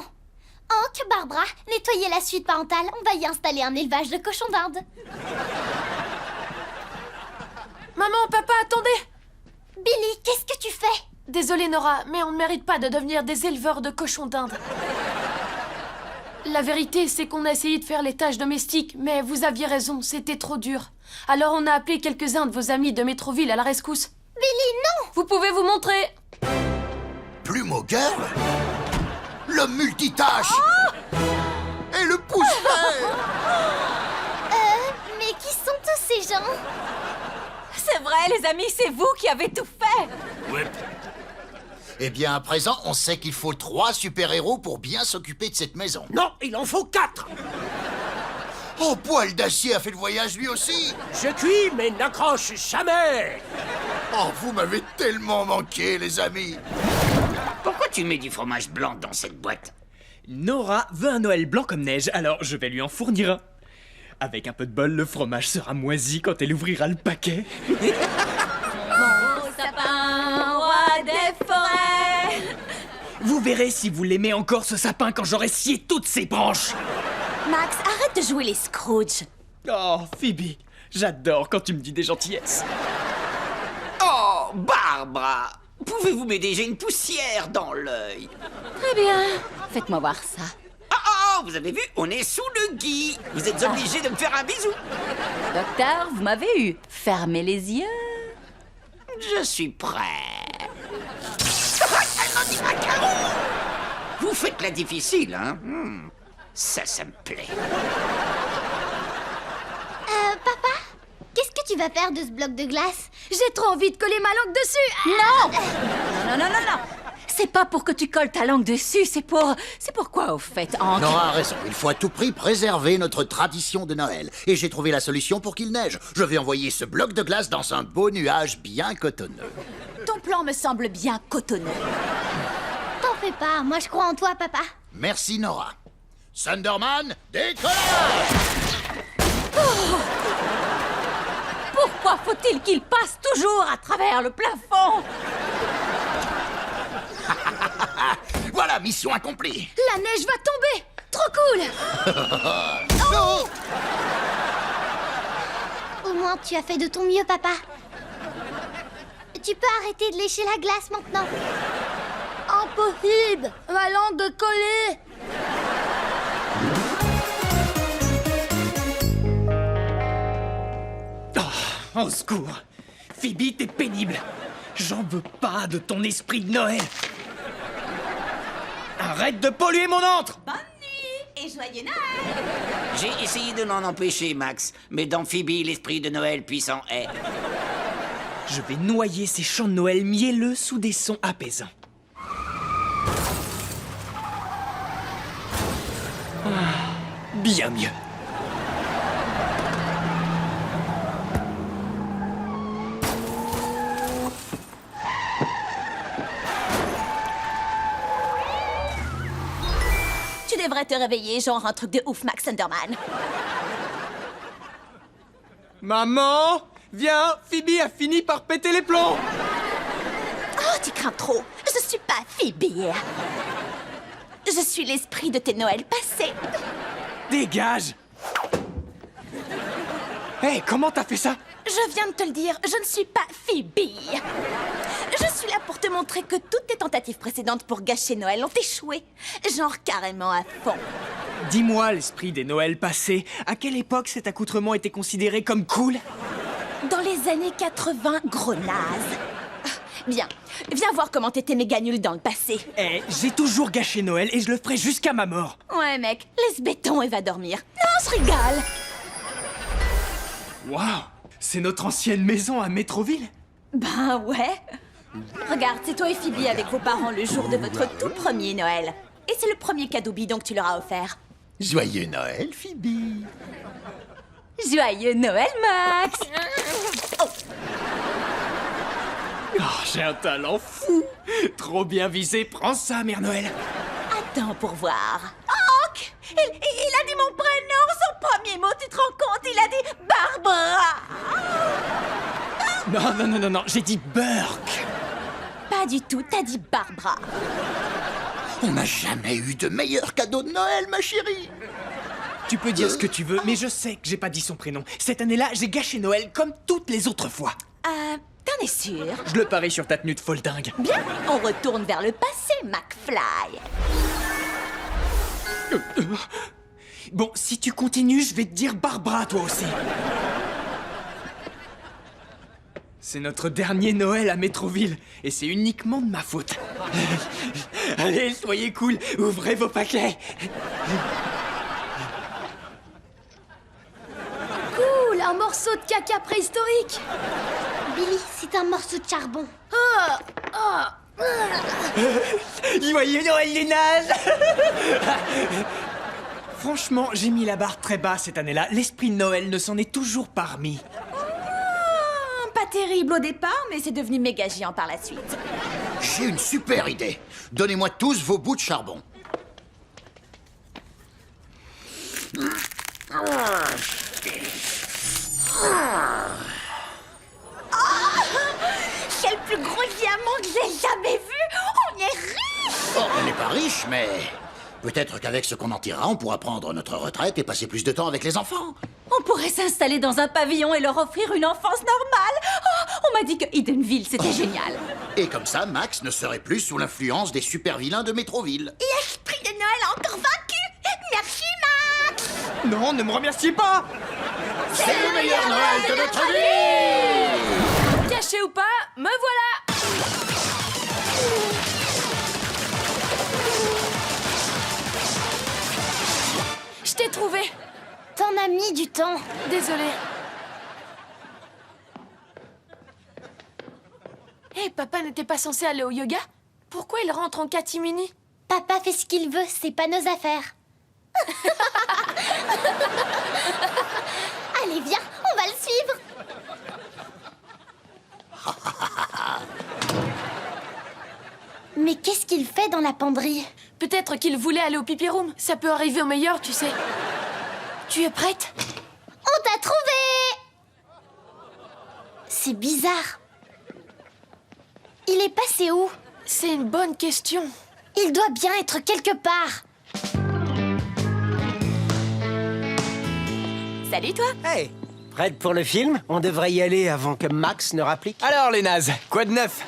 Hank, Barbara, nettoyez la suite parentale. On va y installer un élevage de cochons d'Inde. Maman, papa, attendez! Billy, qu'est-ce que tu fais? Désolée, Nora, mais on ne mérite pas de devenir des éleveurs de cochons d'Inde. La vérité, c'est qu'on a essayé de faire les tâches domestiques, mais vous aviez raison, c'était trop dur. Alors on a appelé quelques-uns de vos amis de Métroville à la rescousse. Billy, non! Vous pouvez vous montrer? Plumeau Girl? Le multitâche! Oh! Et le pouce-vert! Mais qui sont tous ces gens? C'est vrai, les amis, c'est vous qui avez tout fait! Ouais. Eh bien, à présent, on sait qu'il faut 3 super-héros pour bien s'occuper de cette maison. Non, il en faut 4! Oh, Poil d'Acier a fait le voyage lui aussi! Je cuis, mais n'accroche jamais! Oh, vous m'avez tellement manqué, les amis! Pourquoi tu mets du fromage blanc dans cette boîte? Nora veut un Noël blanc comme neige, alors je vais lui en fournir un. Avec un peu de bol, le fromage sera moisi quand elle ouvrira le paquet. Mon sapin, roi des forêts! Vous verrez si vous l'aimez encore ce sapin quand j'aurai scié toutes ses branches. Max, arrête de jouer les Scrooge. Oh, Phoebe, j'adore quand tu me dis des gentillesses. Oh, Barbara! Pouvez-vous m'aider? J'ai une poussière dans l'œil. Très bien. Faites-moi voir ça. Ah, vous avez vu? On est sous le gui. Vous êtes obligé de me faire un bisou. Docteur, vous m'avez eu. Fermez les yeux. Je suis prêt. Vous faites la difficile, hein? Ça me plaît. Papa, qu'est-ce que tu vas faire de ce bloc de glace? J'ai trop envie de coller ma langue dessus. Non. Non. C'est pas pour que tu colles ta langue dessus, c'est pour quoi, au fait, Hank? Nora a raison, il faut à tout prix préserver notre tradition de Noël. Et j'ai trouvé la solution pour qu'il neige. Je vais envoyer ce bloc de glace dans un beau nuage bien cotonneux. Ton plan me semble bien cotonneux. T'en fais pas, moi je crois en toi, papa. Merci Nora. Thunderman, décollage! Pourquoi faut-il qu'il passe toujours à travers le plafond? Voilà, mission accomplie. La neige va tomber. Trop cool. Oh! Au moins, tu as fait de ton mieux, papa. Tu peux arrêter de lécher la glace maintenant. Impossible. Ma langue de coller. Oh, au secours. Phoebe, t'es pénible. J'en veux pas de ton esprit de Noël. Arrête de polluer mon antre! Bonne nuit et joyeux Noël! J'ai essayé de l'en empêcher, Max, mais dans Phoebe, l'esprit de Noël puissant est. Je vais noyer ces chants de Noël mielleux sous des sons apaisants. Bien mieux. Tu devrais te réveiller, genre un truc de ouf, Max Thunderman. Maman, viens, Phoebe a fini par péter les plombs. Oh, tu crains trop. Je suis pas Phoebe. Je suis l'esprit de tes Noëls passés. Dégage. Hé, comment t'as fait ça? Je viens de te le dire, je ne suis pas Phoebe. Je suis là pour te montrer que toutes tes tentatives précédentes pour gâcher Noël ont échoué. Genre carrément à fond. Dis-moi, l'esprit des Noëls passés, à quelle époque cet accoutrement était considéré comme cool? Dans les années 80, gros naze. Bien, viens voir comment t'étais méga nul dans le passé. Eh, j'ai toujours gâché Noël et je le ferai jusqu'à ma mort. Ouais, mec, laisse béton et va dormir. Non, je rigole. Waouh, c'est notre ancienne maison à Métroville? Ben ouais. Regarde, c'est toi et Phoebe avec vos parents le jour de votre tout premier Noël. Et c'est le premier cadeau bidon que tu leur as offert. Joyeux Noël, Phoebe. Joyeux Noël, Max. Oh. Oh, j'ai un talent fou. Trop bien visé, prends ça, Mère Noël. Attends pour voir. Hank, il a dit mon prénom, son premier mot, tu te rends compte? Il a dit Barbara. Non, j'ai dit Burke. Pas du tout, t'as dit Barbara. On n'a jamais eu de meilleur cadeau de Noël, ma chérie. Tu peux dire ce que tu veux, mais je sais que j'ai pas dit son prénom. Cette année-là, j'ai gâché Noël comme toutes les autres fois. T'en es sûr? Je le parie sur ta tenue de folle dingue. Bien, on retourne vers le passé, McFly. Bon, si tu continues, je vais te dire Barbara, toi aussi. C'est notre dernier Noël à Métroville, et c'est uniquement de ma faute. Allez, soyez cool, ouvrez vos paquets. Cool, un morceau de caca préhistorique. Billy, c'est un morceau de charbon. Joyeux Noël, les nazes. Franchement, j'ai mis la barre très bas cette année-là. L'esprit de Noël ne s'en est toujours pas remis. Pas terrible au départ, mais c'est devenu méga géant par la suite. J'ai une super idée. Donnez-moi tous vos bouts de charbon. C'est le plus gros diamant que j'ai jamais vu. On est riche. Oh, on n'est pas riche, mais peut-être qu'avec ce qu'on en tirera, on pourra prendre notre retraite et passer plus de temps avec les enfants. On pourrait s'installer dans un pavillon et leur offrir une enfance normale. Oh, On m'a dit que Edenville, c'était génial. Et comme ça, Max ne serait plus sous l'influence des super-vilains de Métroville. L'esprit de Noël a encore vaincu. Merci, Max. Non, ne me remerciez pas. C'est le meilleur Noël de notre vie. Caché ou pas, me voilà. Je t'ai trouvé. T'en as mis du temps. Désolée. Hé, papa n'était pas censé aller au yoga? Pourquoi il rentre en catimini? Papa fait ce qu'il veut, c'est pas nos affaires. Allez, viens, on va le suivre. Mais qu'est-ce qu'il fait dans la penderie? Peut-être qu'il voulait aller au pipi room. Ça peut arriver au meilleur, tu sais. Tu es prête? On t'a trouvé! C'est bizarre. Il est passé où? C'est une bonne question. Il doit bien être quelque part. Salut, toi. Hey, prête pour le film? On devrait y aller avant que Max ne rapplique. Alors, les nazes, quoi de neuf?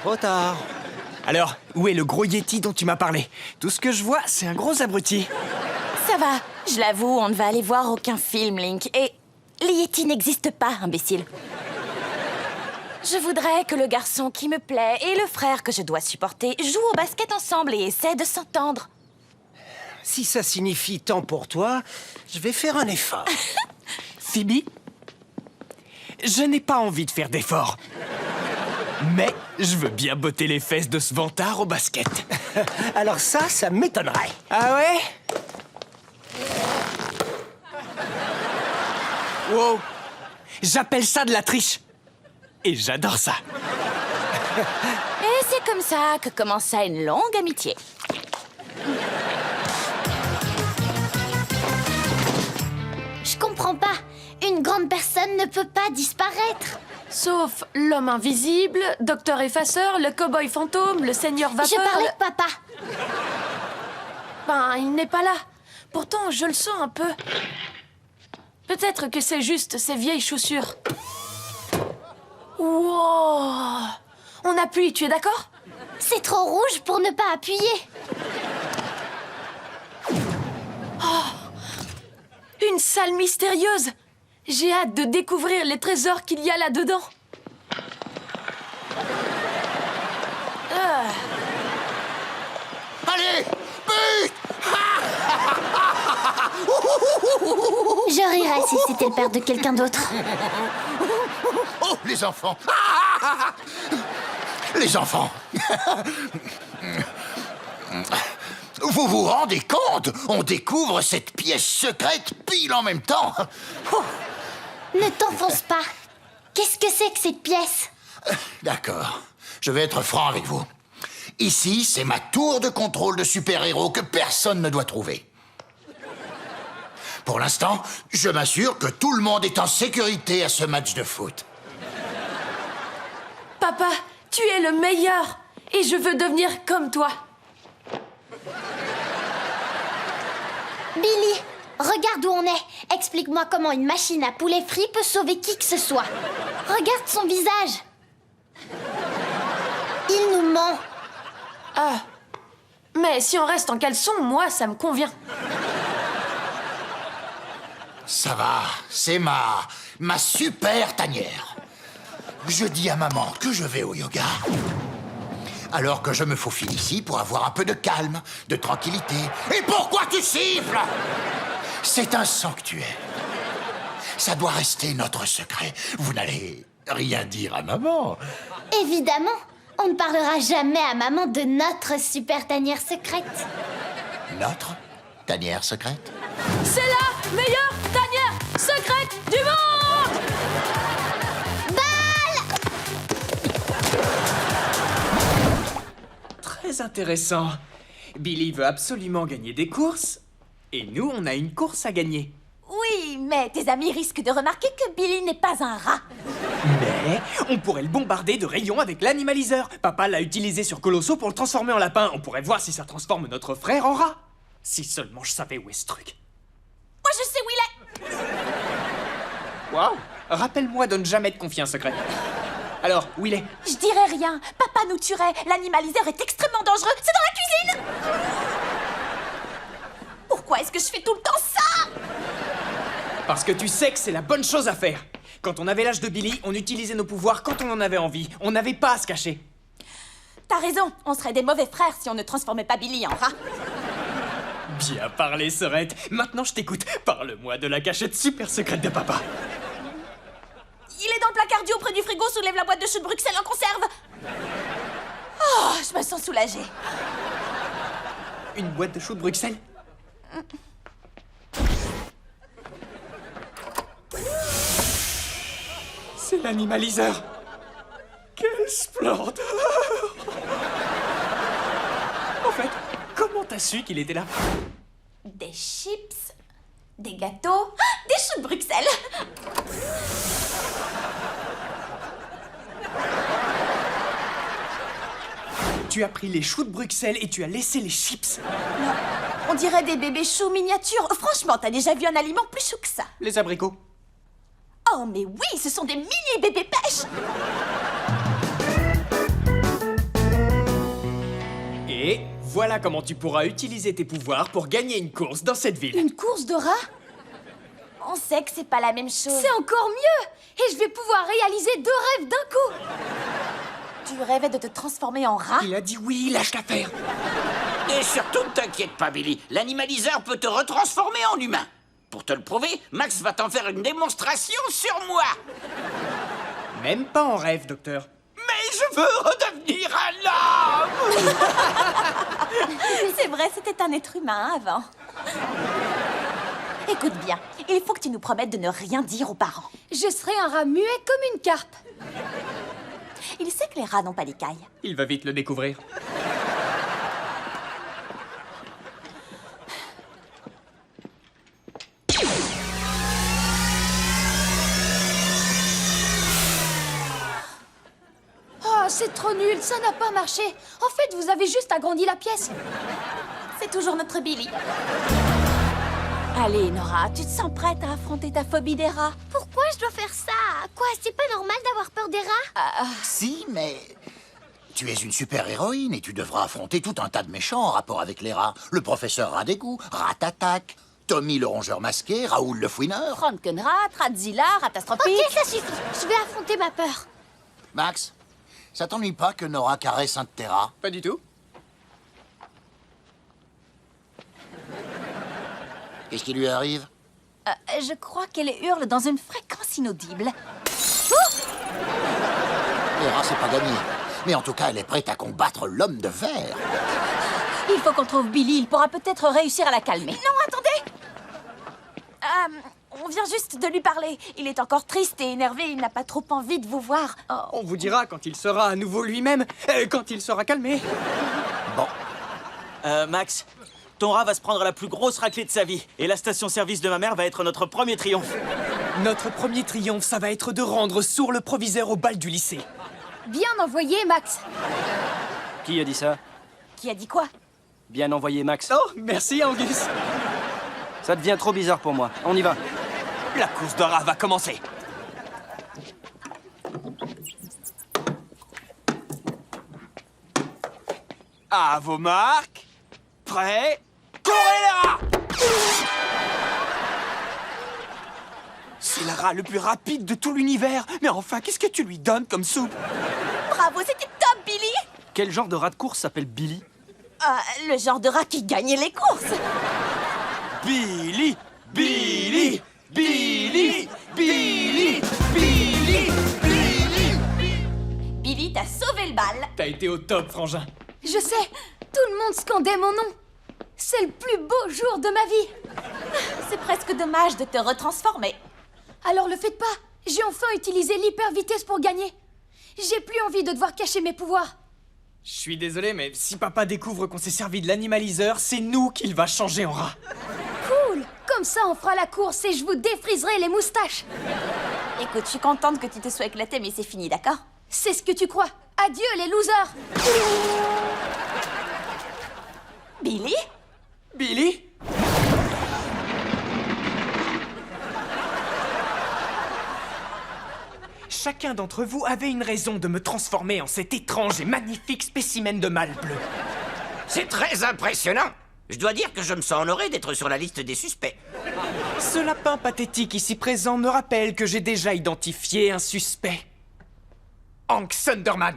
Trop tard. Alors, où est le gros Yeti dont tu m'as parlé? Tout ce que je vois, c'est un gros abruti. Ça va. Je l'avoue, on ne va aller voir aucun film, Link. Et les Yétis n'existent pas, imbécile. Je voudrais que le garçon qui me plaît et le frère que je dois supporter jouent au basket ensemble et essaient de s'entendre. Si ça signifie tant pour toi, je vais faire un effort. Phoebe, je n'ai pas envie de faire d'efforts. Mais je veux bien botter les fesses de ce vantard au basket. Alors ça m'étonnerait. Ah ouais? Wow! J'appelle ça de la triche. Et j'adore ça. Et c'est comme ça que commença une longue amitié. Je comprends pas. Une grande personne ne peut pas disparaître. Sauf l'homme invisible, Docteur Effaceur, le cow-boy fantôme, le seigneur vapeur... Je parlais de papa. Ben, il n'est pas là. Pourtant, je le sens un peu. Peut-être que c'est juste ces vieilles chaussures. Wow! On appuie, tu es d'accord? C'est trop rouge pour ne pas appuyer. Oh! Une salle mystérieuse! J'ai hâte de découvrir les trésors qu'il y a là-dedans. Allez, but! Je rirais si c'était le père de quelqu'un d'autre. Oh, les enfants! Les enfants! Vous vous rendez compte? On découvre cette pièce secrète pile en même temps. Ne t'enfonce pas. Qu'est-ce que c'est que cette pièce? D'accord. Je vais être franc avec vous. Ici, c'est ma tour de contrôle de super-héros que personne ne doit trouver. Pour l'instant, je m'assure que tout le monde est en sécurité à ce match de foot. Papa, tu es le meilleur et je veux devenir comme toi. Billy, regarde où on est. Explique-moi comment une machine à poulet frit peut sauver qui que ce soit. Regarde son visage. Il nous ment. Ah. Mais si on reste en caleçon, moi, ça me convient. Ça va, c'est ma super tanière. Je dis à maman que je vais au yoga. Alors que je me faufile ici pour avoir un peu de calme, de tranquillité. Et pourquoi tu siffles? C'est un sanctuaire. Ça doit rester notre secret. Vous n'allez rien dire à maman. Évidemment, on ne parlera jamais à maman de notre super tanière secrète. Notre tanière secrète? C'est la meilleure tanière secrète du monde! Très intéressant. Billy veut absolument gagner des courses. Et nous, on a une course à gagner. Oui, mais tes amis risquent de remarquer que Billy n'est pas un rat. Mais on pourrait le bombarder de rayons avec l'animaliseur. Papa l'a utilisé sur Colosso pour le transformer en lapin. On pourrait voir si ça transforme notre frère en rat. Si seulement je savais où est ce truc. Moi, je sais où il est. Waouh! Rappelle-moi de ne jamais te confier un secret. Alors, où il est? Je dirais rien. Papa nous tuerait. L'animaliseur est extrêmement dangereux. C'est dans la cuisine. Pourquoi est-ce que je fais tout le temps ça? Parce que tu sais que c'est la bonne chose à faire. Quand on avait l'âge de Billy, on utilisait nos pouvoirs quand on en avait envie. On n'avait pas à se cacher. T'as raison. On serait des mauvais frères si on ne transformait pas Billy en rat. Bien parlé, Sorette. Maintenant, je t'écoute. Parle-moi de la cachette super secrète de papa. Il est dans le placard du haut près du frigo, soulève la boîte de choux de Bruxelles en conserve. Oh, je me sens soulagée. Une boîte de choux de Bruxelles? C'est l'animaliseur. Quelle splendeur! En fait, comment t'as su qu'il était là? Des chips, des gâteaux, des choux de Bruxelles. Tu as pris les choux de Bruxelles et tu as laissé les chips. Non, on dirait des bébés choux miniatures. Franchement, t'as déjà vu un aliment plus chou que ça? Les abricots. Oh, mais oui, ce sont des mini bébés pêches. Et voilà comment tu pourras utiliser tes pouvoirs pour gagner une course dans cette ville. Une course de rats? On sait que c'est pas la même chose. C'est encore mieux! Et je vais pouvoir réaliser 2 rêves d'un coup! Tu rêvais de te transformer en rat? Il a dit oui, lâche l'affaire. Et surtout, ne t'inquiète pas, Billy. L'animaliseur peut te retransformer en humain. Pour te le prouver, Max va t'en faire une démonstration sur moi. Même pas en rêve, docteur. Mais je veux redevenir un homme. C'est vrai, c'était un être humain avant. Écoute bien, il faut que tu nous promettes de ne rien dire aux parents. Je serai un rat muet comme une carpe. Il sait que les rats n'ont pas d'écailles. Il va vite le découvrir. Oh, c'est trop nul, ça n'a pas marché. En fait, vous avez juste agrandi la pièce. C'est toujours notre Billy. Allez, Nora, tu te sens prête à affronter ta phobie des rats? Pourquoi je dois faire ça? Quoi, c'est pas normal d'avoir peur des rats? Si, mais... Tu es une super-héroïne et tu devras affronter tout un tas de méchants en rapport avec les rats. Le professeur rat d'égout, Rat Attack, Tommy le rongeur masqué, Raoul le fouineur. Frankenrat, Ratzilla, Catastrophique. Ok, ça suffit. Je vais affronter ma peur. Max, ça t'ennuie pas que Nora caresse un de tes rats? Pas du tout. Qu'est-ce qui lui arrive? Je crois qu'elle hurle dans une fréquence inaudible. Les rats, c'est pas gagné. Mais en tout cas, elle est prête à combattre l'homme de verre. Il faut qu'on trouve Billy, il pourra peut-être réussir à la calmer. Non, attendez! On vient juste de lui parler. Il est encore triste et énervé, il n'a pas trop envie de vous voir. Oh. On vous dira quand il sera à nouveau lui-même, quand il sera calmé. Bon. Max, ton rat va se prendre la plus grosse raclée de sa vie. Et la station-service de ma mère va être notre premier triomphe. Notre premier triomphe, ça va être de rendre sourd le proviseur au bal du lycée. Bien envoyé, Max. Qui a dit ça? Qui a dit quoi? Bien envoyé, Max. Oh, merci, Angus. Ça devient trop bizarre pour moi. On y va. La course de rats va commencer. À vos marques. Prêts. Courez les rats! C'est le rat le plus rapide de tout l'univers. Mais enfin, qu'est-ce que tu lui donnes comme soupe? Bravo, c'était top, Billy! Quel genre de rat de course s'appelle Billy? Le genre de rat qui gagnait les courses. Billy! Billy! Billy! Billy! Billy! Billy! Billy, t'as sauvé le bal. T'as été au top, frangin. Je sais, tout le monde scandait mon nom. C'est le plus beau jour de ma vie. C'est presque dommage de te retransformer. Alors le faites pas. J'ai enfin utilisé l'hyper-vitesse pour gagner. J'ai plus envie de devoir cacher mes pouvoirs. Je suis désolé, mais si papa découvre qu'on s'est servi de l'animaliseur, c'est nous qu'il va changer en rat. Cool. Comme ça, on fera la course et je vous défriserai les moustaches. Écoute, je suis contente que tu te sois éclaté, mais c'est fini, d'accord? C'est ce que tu crois. Adieu, les losers. Billy? Billy? chacun d'entre vous avait une raison de me transformer en cet étrange et magnifique spécimen de mâle bleu. C'est très impressionnant. Je dois dire que je me sens honoré d'être sur la liste des suspects. Ce lapin pathétique ici présent me rappelle que j'ai déjà identifié un suspect. Hank Sunderman.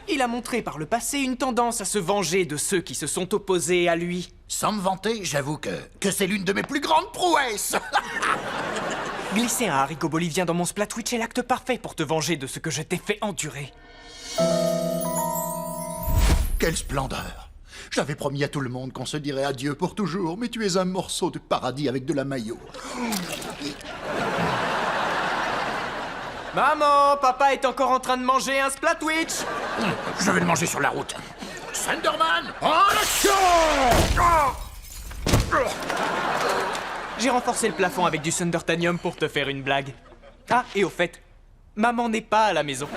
Il a montré par le passé une tendance à se venger de ceux qui se sont opposés à lui. Sans me vanter, j'avoue que c'est l'une de mes plus grandes prouesses. Glisser un haricot bolivien dans mon Splatwitch est l'acte parfait pour te venger de ce que je t'ai fait endurer. Quelle splendeur! J'avais promis à tout le monde qu'on se dirait adieu pour toujours, mais tu es un morceau de paradis avec de la maillot. Maman, papa est encore en train de manger un Splatwitch. Je vais le manger sur la route. Sunderman, en action! J'ai renforcé le plafond avec du Sundertanium pour te faire une blague. Ah, et au fait, maman n'est pas à la maison.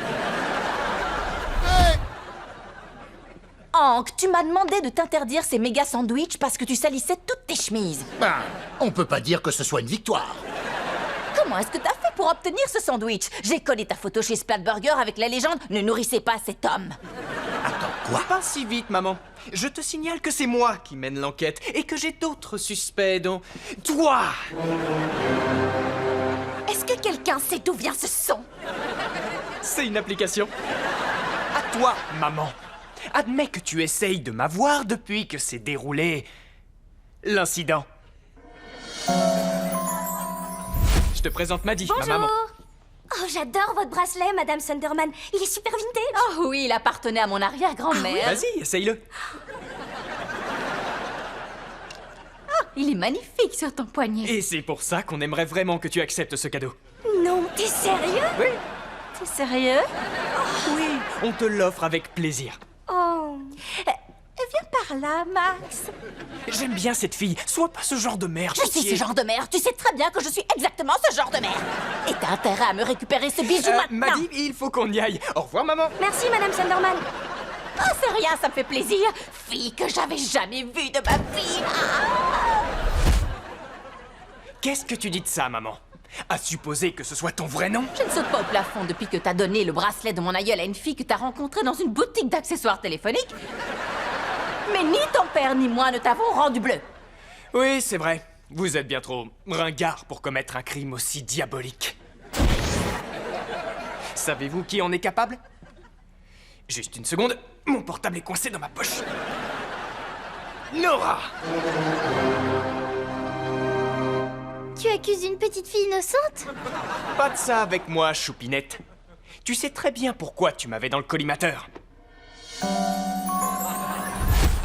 Hank, tu m'as demandé de t'interdire ces méga sandwichs parce que tu salissais toutes tes chemises. Ben, on peut pas dire que ce soit une victoire. Comment est-ce que t'as fait pour obtenir ce sandwich? J'ai collé ta photo chez Splatburger avec la légende « Ne nourrissez pas cet homme ». Quoi? Pas si vite, maman. Je te signale que c'est moi qui mène l'enquête et que j'ai d'autres suspects dont... Toi! Est-ce que quelqu'un sait d'où vient ce son? C'est une application. À toi, maman. Admets que tu essayes de m'avoir depuis que s'est déroulé... l'incident. Je te présente Maddie, ma maman. Oh, j'adore votre bracelet, Madame Sunderman. Il est super vintage. Oh oui, il appartenait à mon arrière-grand-mère. Vas-y, essaye-le. Oh, il est magnifique sur ton poignet. Et c'est pour ça qu'on aimerait vraiment que tu acceptes ce cadeau. Non, t'es sérieux? Oui. T'es sérieux? Oui, on te l'offre avec plaisir. Oh. Viens par là, Max. J'aime bien cette fille. Sois pas ce genre de mère. Je suis ce genre de mère. Tu sais très bien que je suis exactement ce genre de mère. Et t'as intérêt à me récupérer ce bijou maintenant. Maddie, il faut qu'on y aille. Au revoir, maman. Merci, Madame Sunderman. Oh, c'est rien, ça me fait plaisir. Fille que j'avais jamais vue de ma vie. Ah! Qu'est-ce que tu dis de ça, maman? À supposer que ce soit ton vrai nom? Je ne saute pas au plafond depuis que t'as donné le bracelet de mon aïeul à une fille que t'as rencontrée dans une boutique d'accessoires téléphoniques. Mais ni ton père ni moi ne t'avons rendu bleu. Oui, c'est vrai. Vous êtes bien trop ringard pour commettre un crime aussi diabolique. Savez-vous qui en est capable? Juste une seconde, mon portable est coincé dans ma poche. Nora! Tu accuses une petite fille innocente? Pas de ça avec moi, choupinette. Tu sais très bien pourquoi tu m'avais dans le collimateur.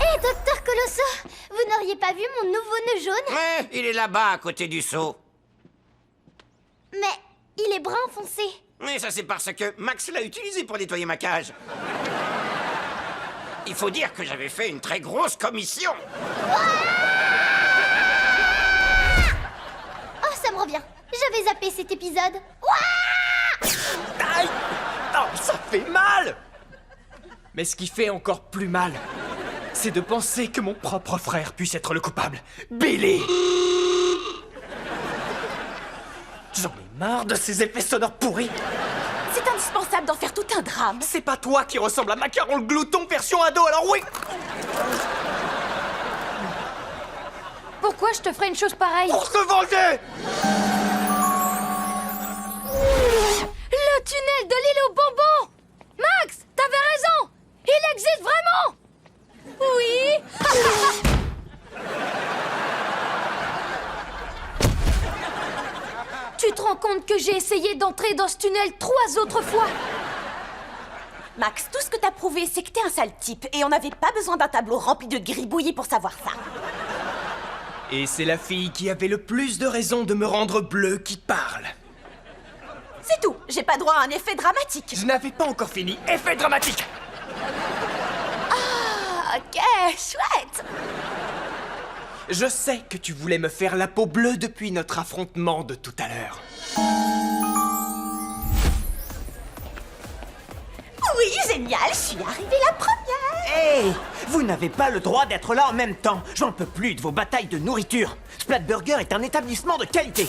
Hé, Docteur Colosso, vous n'auriez pas vu mon nouveau nœud jaune? Ouais, il est là-bas, à côté du seau. Mais il est brun foncé. Oui, ça c'est parce que Max l'a utilisé pour nettoyer ma cage. Il faut dire que j'avais fait une très grosse commission. Oh, ça me revient. J'avais zappé cet épisode. Aïe! Oh, ça fait mal! Mais ce qui fait encore plus mal, c'est de penser que mon propre frère puisse être le coupable. Billy! J'en ai marre de ces effets sonores pourris. C'est indispensable d'en faire tout un drame. C'est pas toi qui ressemble à Macaron le glouton version ado, alors oui! Pourquoi je te ferais une chose pareille? Pour se venger! Le tunnel de l'île aux bonbons! Max, t'avais raison! Il existe vraiment! Oui! Tu te rends compte que j'ai essayé d'entrer dans ce tunnel 3 autres fois? Max, tout ce que t'as prouvé, c'est que t'es un sale type. Et on n'avait pas besoin d'un tableau rempli de gribouillis pour savoir ça. Et c'est la fille qui avait le plus de raisons de me rendre bleu qui parle. C'est tout. J'ai pas droit à un effet dramatique. Je n'avais pas encore fini. Effet dramatique! Ah, ok, chouette. Je sais que tu voulais me faire la peau bleue depuis notre affrontement de tout à l'heure. Oui, génial, je suis arrivée la première. Hé! Vous n'avez pas le droit d'être là en même temps. J'en peux plus de vos batailles de nourriture. Splatburger est un établissement de qualité.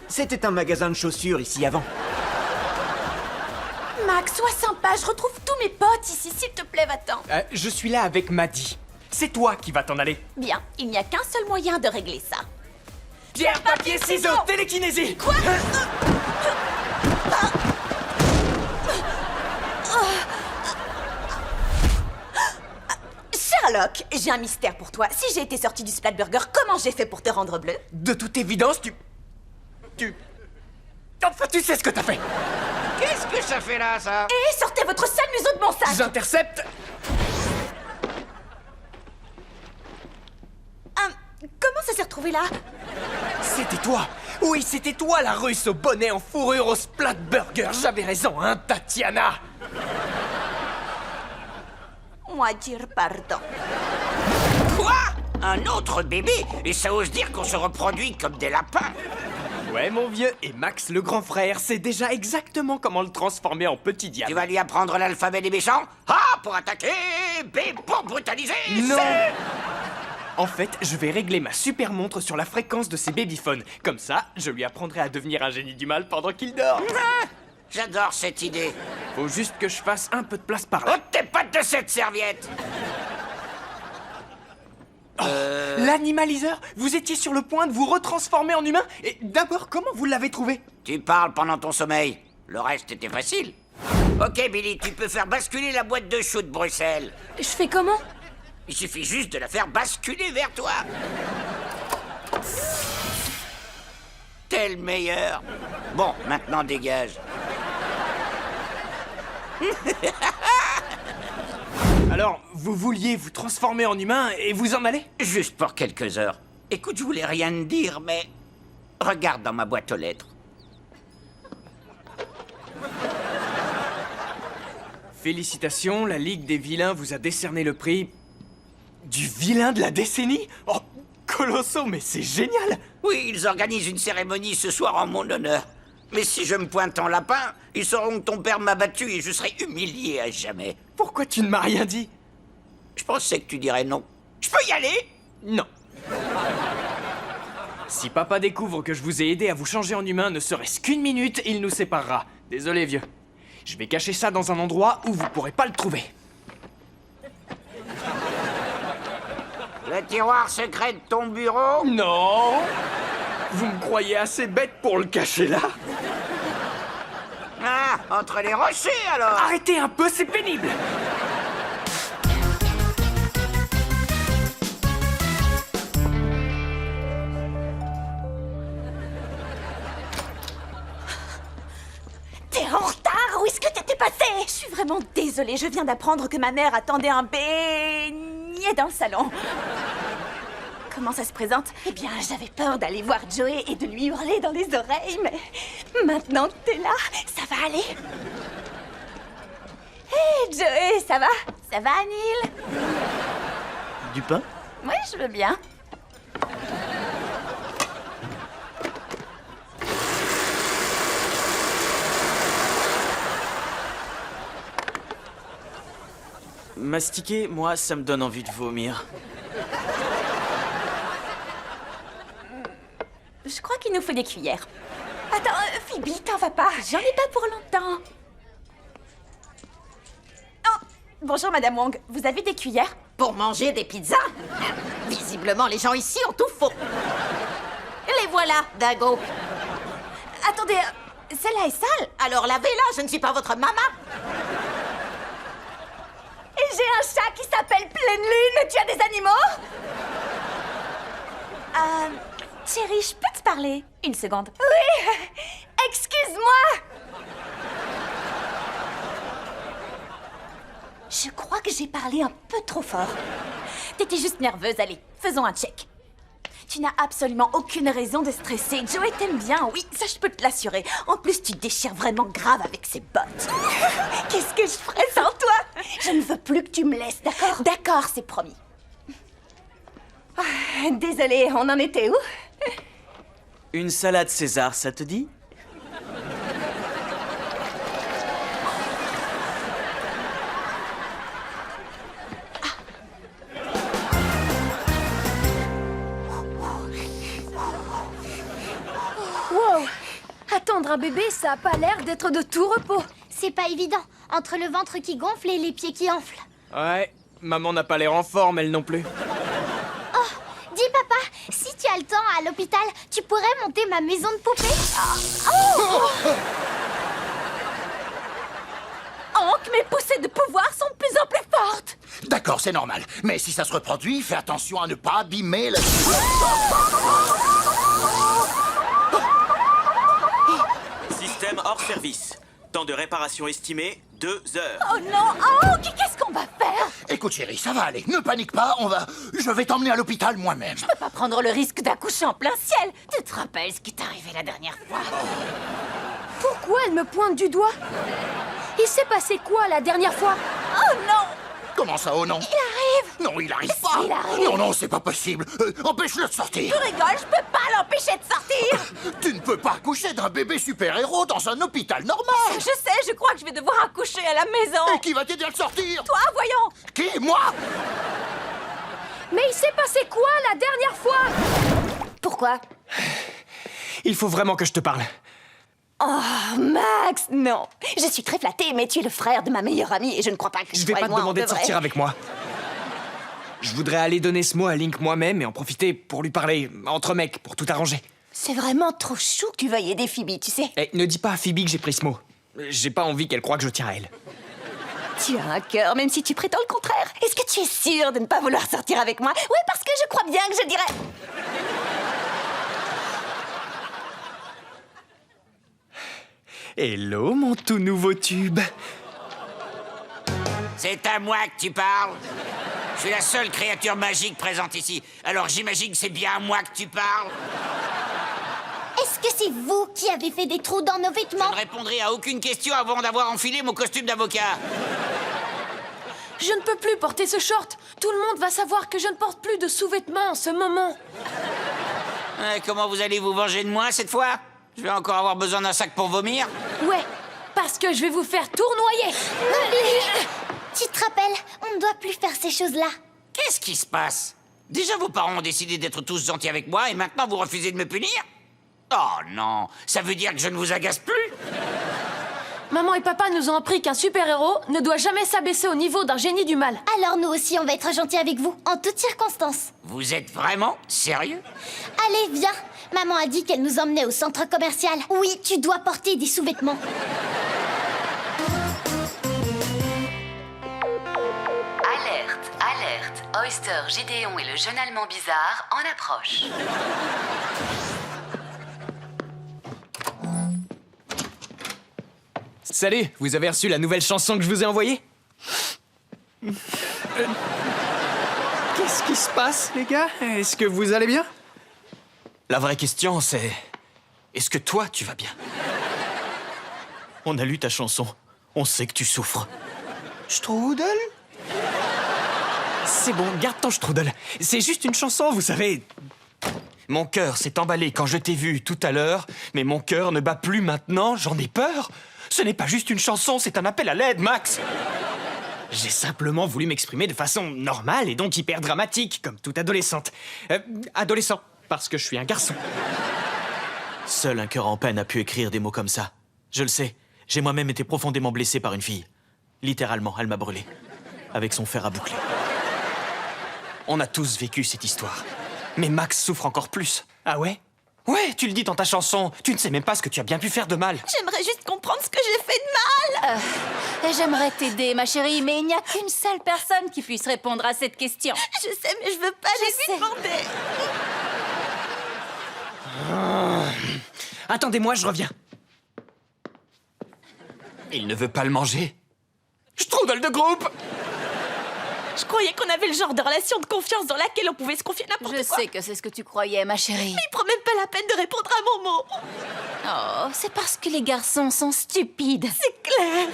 C'était un magasin de chaussures ici avant. Max, sois sympa, je retrouve tous mes potes ici, s'il te plaît, va-t'en. Je suis là avec Maddie. C'est toi qui vas t'en aller. Bien, il n'y a qu'un seul moyen de régler ça. Pierre, papier, ciseaux, télékinésie. Quoi? Sherlock, j'ai un mystère pour toi. Si j'ai été sortie du Splatburger, comment j'ai fait pour te rendre bleu? De toute évidence, tu... Enfin, tu sais ce que t'as fait. Qu'est-ce que ça fait là, ça? Et sortez votre sale museau de mon sac! J'intercepte. Comment ça s'est retrouvé là? C'était toi. Oui, c'était toi, la russe au bonnet en fourrure au Splatburger. J'avais raison, hein, Tatiana? Moi dire pardon. Quoi? Un autre bébé? Et ça ose dire qu'on se reproduit comme des lapins? Ouais, mon vieux, et Max, le grand frère, sait déjà exactement comment le transformer en petit diable. Tu vas lui apprendre l'alphabet des méchants? A pour attaquer, B pour brutaliser, Non. C... En fait, je vais régler ma super montre sur la fréquence de ses babyphones. Comme ça, je lui apprendrai à devenir un génie du mal pendant qu'il dort. Ah, j'adore cette idée. Faut juste que je fasse un peu de place par là. Ôte tes pattes de cette serviette. L'animaliseur? Vous étiez sur le point de vous retransformer en humain? Et d'abord, comment vous l'avez trouvé? Tu parles pendant ton sommeil. Le reste était facile. Ok, Billy, tu peux faire basculer la boîte de choux de Bruxelles. Je fais comment? Il suffit juste de la faire basculer vers toi. T'es le meilleur. Bon, maintenant dégage. Alors, vous vouliez vous transformer en humain et vous en allez? Juste pour quelques heures. Écoute, je voulais rien te dire, mais... Regarde dans ma boîte aux lettres. Félicitations, la Ligue des Vilains vous a décerné le prix... Du vilain de la décennie? Oh, colossaux, mais c'est génial! Oui, ils organisent une cérémonie ce soir en mon honneur. Mais si je me pointe en lapin, ils sauront que ton père m'a battu et je serai humilié à jamais. Pourquoi tu ne m'as rien dit? Je pensais que tu dirais non. Je peux y aller? Non. Si papa découvre que je vous ai aidé à vous changer en humain, ne serait-ce qu'une minute, il nous séparera. Désolé, vieux. Je vais cacher ça dans un endroit où vous pourrez pas le trouver. Le tiroir secret de ton bureau? Non! Vous me croyez assez bête pour le cacher là? Ah, entre les rochers alors! Arrêtez un peu, c'est pénible! T'es en retard? Où est-ce que t'étais passé? Je suis vraiment désolée, je viens d'apprendre que ma mère attendait un beignet dans le salon. Comment ça se présente? Eh bien, j'avais peur d'aller voir Joey et de lui hurler dans les oreilles, mais maintenant que t'es là, ça va aller. Hé, Joey, ça va? Ça va, Neil? Du pain? Oui, je veux bien. Mastiquer, moi, ça me donne envie de vomir. Je crois qu'il nous faut des cuillères. Attends, Phoebe, t'en vas pas. J'en ai pas pour longtemps. Oh, bonjour, Madame Wong. Vous avez des cuillères? Pour manger des pizzas? Visiblement, les gens ici ont tout faux. Les voilà, Dago. Attendez, celle-là est sale. Alors lavez-la, je ne suis pas votre maman. Et j'ai un chat qui s'appelle Pleine Lune. Tu as des animaux? Chérie, je peux te parler? Une seconde. Oui! Excuse-moi! Je crois que j'ai parlé un peu trop fort. T'étais juste nerveuse, allez, faisons un check. Tu n'as absolument aucune raison de stresser. Joey t'aime bien, oui, ça je peux te l'assurer. En plus, tu déchires vraiment grave avec ses bottes. Qu'est-ce que je ferais sans toi? Je ne veux plus que tu me laisses, d'accord? D'accord, c'est promis. Désolée, on en était où? Une salade César, ça te dit? un bébé, ça a pas l'air d'être de tout repos. C'est pas évident, entre le ventre qui gonfle et les pieds qui enflent. Ouais, maman n'a pas l'air en forme, elle non plus. Oh, dis papa, si tu as le temps à l'hôpital, tu pourrais monter ma maison de poupée? Hank, mes poussées de pouvoir sont de plus en plus fortes. D'accord, c'est normal. Mais si ça se reproduit, fais attention à ne pas abîmer le... Système hors service. Temps de réparation estimé, 2 heures. Oh non, Hank, qu'est-ce qu'on va faire? Écoute chérie, ça va aller. Ne panique pas, je vais t'emmener à l'hôpital moi-même. Je peux pas prendre le risque d'accoucher en plein ciel. Tu te rappelles ce qui t'est arrivé la dernière fois? Pourquoi elle me pointe du doigt? Il s'est passé quoi la dernière fois? Oh non! Comment ça, oh non? Il arrive! Non, il arrive pas! Il arrive! Non, non, c'est pas possible! Empêche-le de sortir! Tu rigoles, je peux pas l'empêcher de sortir! Tu ne peux pas accoucher d'un bébé super-héros dans un hôpital normal! Je sais, je crois que je vais devoir accoucher à la maison! Et qui va t'aider à le sortir? Toi, voyons! Qui? Moi? Mais il s'est passé quoi la dernière fois? Pourquoi? Il faut vraiment que je te parle. Oh, Max, non. Je suis très flattée, mais tu es le frère de ma meilleure amie et je ne crois pas que Je vais pas te demander de sortir avec moi. Je voudrais aller donner ce mot à Link moi-même et en profiter pour lui parler entre mecs, pour tout arranger. C'est vraiment trop chou que tu veuilles aider Phoebe, tu sais. Eh, ne dis pas à Phoebe que j'ai pris ce mot. J'ai pas envie qu'elle croie que je tiens à elle. Tu as un cœur, même si tu prétends le contraire. Est-ce que tu es sûr de ne pas vouloir sortir avec moi? Oui, parce que je crois bien que je dirais... Hello, mon tout nouveau tube. C'est à moi que tu parles. Je suis la seule créature magique présente ici. Alors j'imagine que c'est bien à moi que tu parles. Est-ce que c'est vous qui avez fait des trous dans nos vêtements? Je ne répondrai à aucune question avant d'avoir enfilé mon costume d'avocat. Je ne peux plus porter ce short. Tout le monde va savoir que je ne porte plus de sous-vêtements en ce moment. Comment vous allez vous venger de moi cette fois? Je vais encore avoir besoin d'un sac pour vomir? Ouais, parce que je vais vous faire tournoyer. Tu te rappelles, on ne doit plus faire ces choses-là. Qu'est-ce qui se passe? Déjà vos parents ont décidé d'être tous gentils avec moi et maintenant vous refusez de me punir? Oh non, ça veut dire que je ne vous agace plus? Maman et papa nous ont appris qu'un super-héros ne doit jamais s'abaisser au niveau d'un génie du mal. Alors nous aussi, on va être gentils avec vous, en toutes circonstances. Vous êtes vraiment sérieux? Allez, viens. Maman a dit qu'elle nous emmenait au centre commercial. Oui, tu dois porter des sous-vêtements. Alerte, alerte. Oyster, Gideon et le jeune Allemand bizarre en approche. Salut, vous avez reçu la nouvelle chanson que je vous ai envoyée? Qu'est-ce qui se passe, les gars? Est-ce que vous allez bien? La vraie question, c'est... Est-ce que toi, tu vas bien? On a lu ta chanson. On sait que tu souffres. Strudel? C'est bon, garde ton strudel. C'est juste une chanson, vous savez. Mon cœur s'est emballé quand je t'ai vu tout à l'heure, mais mon cœur ne bat plus maintenant, j'en ai peur. Ce n'est pas juste une chanson, c'est un appel à l'aide, Max. J'ai simplement voulu m'exprimer de façon normale et donc hyper dramatique, comme toute adolescente. Adolescent, parce que je suis un garçon. Seul un cœur en peine a pu écrire des mots comme ça. Je le sais, j'ai moi-même été profondément blessé par une fille. Littéralement, elle m'a brûlé. Avec son fer à boucler. On a tous vécu cette histoire. Mais Max souffre encore plus. Ah ouais? Ouais, tu le dis dans ta chanson. Tu ne sais même pas ce que tu as bien pu faire de mal. J'aimerais juste comprendre ce que j'ai fait de mal. J'aimerais t'aider, ma chérie, mais il n'y a qu'une seule personne qui puisse répondre à cette question. Je sais, mais je veux pas les demander. Attendez-moi, je reviens. Il ne veut pas le manger. Strudel de groupe! Je croyais qu'on avait le genre de relation de confiance dans laquelle on pouvait se confier n'importe quoi. Je sais que c'est ce que tu croyais, ma chérie. Il prend même pas la peine de répondre à mon mot. Oh, c'est parce que les garçons sont stupides. C'est clair.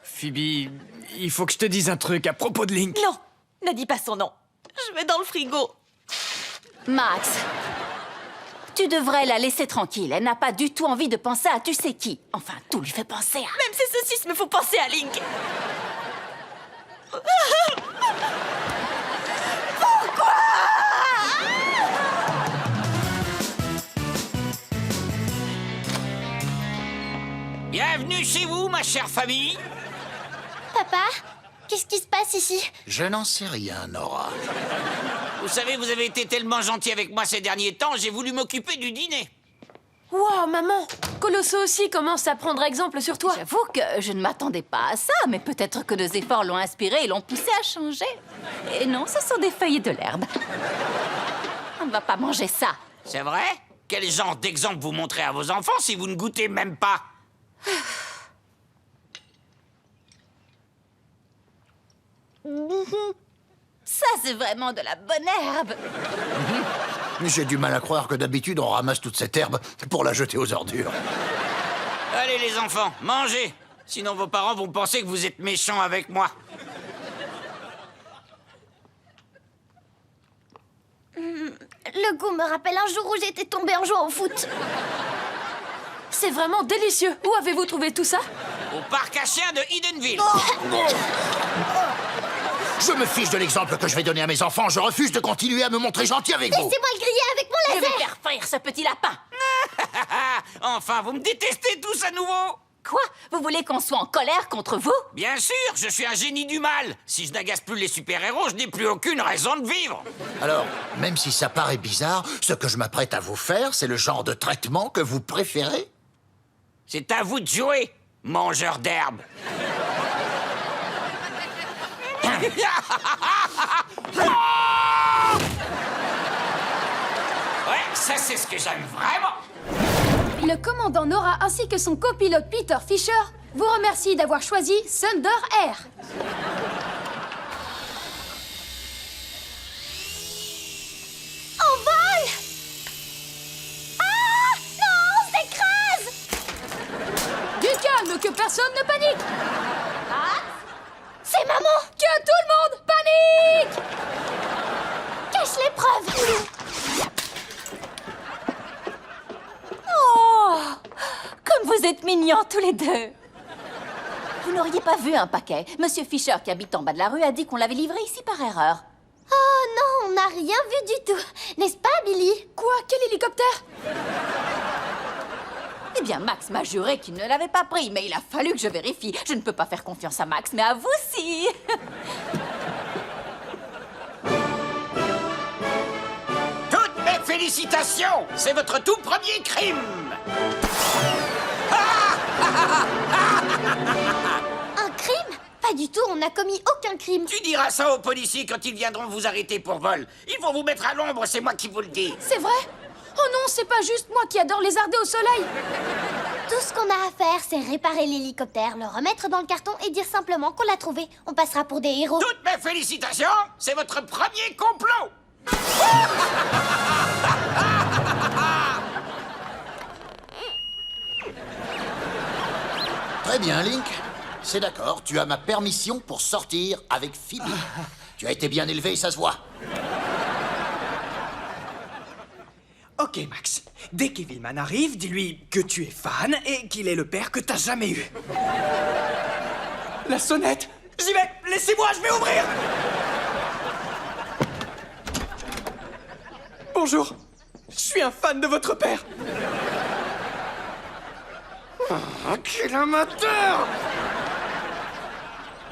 Phoebe, il faut que je te dise un truc à propos de Link. Non, ne dis pas son nom. Je vais dans le frigo. Max, tu devrais la laisser tranquille. Elle n'a pas du tout envie de penser à tu sais qui. Enfin, tout lui fait penser à... Même ces saucisses me font penser à Link. Pourquoi? Bienvenue chez vous, ma chère famille. Papa, qu'est-ce qui se passe ici? Je n'en sais rien, Nora. Vous savez, vous avez été tellement gentil avec moi ces derniers temps, j'ai voulu m'occuper du dîner. Wow, maman! Colosso aussi commence à prendre exemple sur toi. J'avoue que je ne m'attendais pas à ça, mais peut-être que nos efforts l'ont inspiré et l'ont poussé à changer. Et non, ce sont des feuilles et de l'herbe. On ne va pas manger ça. C'est vrai? Quel genre d'exemple vous montrez à vos enfants si vous ne goûtez même pas? Ça, c'est vraiment de la bonne herbe. J'ai du mal à croire que d'habitude on ramasse toute cette herbe pour la jeter aux ordures. Allez les enfants, mangez. Sinon vos parents vont penser que vous êtes méchants avec moi. Le goût me rappelle un jour où j'étais tombée en jouant au foot. C'est vraiment délicieux. Où avez-vous trouvé tout ça? Au parc à chiens de Edenville. Je me fiche de l'exemple que je vais donner à mes enfants. Je refuse de continuer à me montrer gentil avec vous. Laissez-moi le griller avec mon Je laser. vais faire frire ce petit lapin. Enfin, vous me détestez tous à nouveau. Quoi? Vous voulez qu'on soit en colère contre vous? Bien sûr, je suis un génie du mal. Si je n'agace plus les super-héros, je n'ai plus aucune raison de vivre. Alors, même si ça paraît bizarre, ce que je m'apprête à vous faire, c'est le genre de traitement que vous préférez? C'est à vous de jouer, mangeur d'herbe. Ouais, ça c'est ce que j'aime vraiment. Le commandant Nora ainsi que son copilote Peter Fisher vous remercient d'avoir choisi Thunder Air. En vol! Ah! Non, on s'écrase! Du calme, que personne ne panique. C'est maman! Que tout le monde panique! Cache les preuves! Oh! Comme vous êtes mignons tous les deux. Vous n'auriez pas vu un paquet. Monsieur Fisher, qui habite en bas de la rue, a dit qu'on l'avait livré ici par erreur. Oh non, on n'a rien vu du tout. N'est-ce pas, Billy? Quoi? Quel hélicoptère? Eh bien, Max m'a juré qu'il ne l'avait pas pris, mais il a fallu que je vérifie. Je ne peux pas faire confiance à Max, mais à vous, si. Toutes mes félicitations. C'est votre tout premier crime. Un crime? Pas du tout, on n'a commis aucun crime. Tu diras ça aux policiers quand ils viendront vous arrêter pour vol. Ils vont vous mettre à l'ombre, c'est moi qui vous le dis. C'est vrai? Oh non, c'est pas juste moi qui adore lézarder au soleil. Tout ce qu'on a à faire, c'est réparer l'hélicoptère, le remettre dans le carton et dire simplement qu'on l'a trouvé. On passera pour des héros. Toutes mes félicitations. C'est votre premier complot. Très bien, Link. C'est d'accord, tu as ma permission pour sortir avec Phoebe. Tu as été bien élevé, ça se voit. Ok, Max. Dès qu'Evilman arrive, dis-lui que tu es fan et qu'il est le père que t'as jamais eu. La sonnette! J'y vais! Laissez-moi, je vais ouvrir! Bonjour. Je suis un fan de votre père. Oh, quel amateur!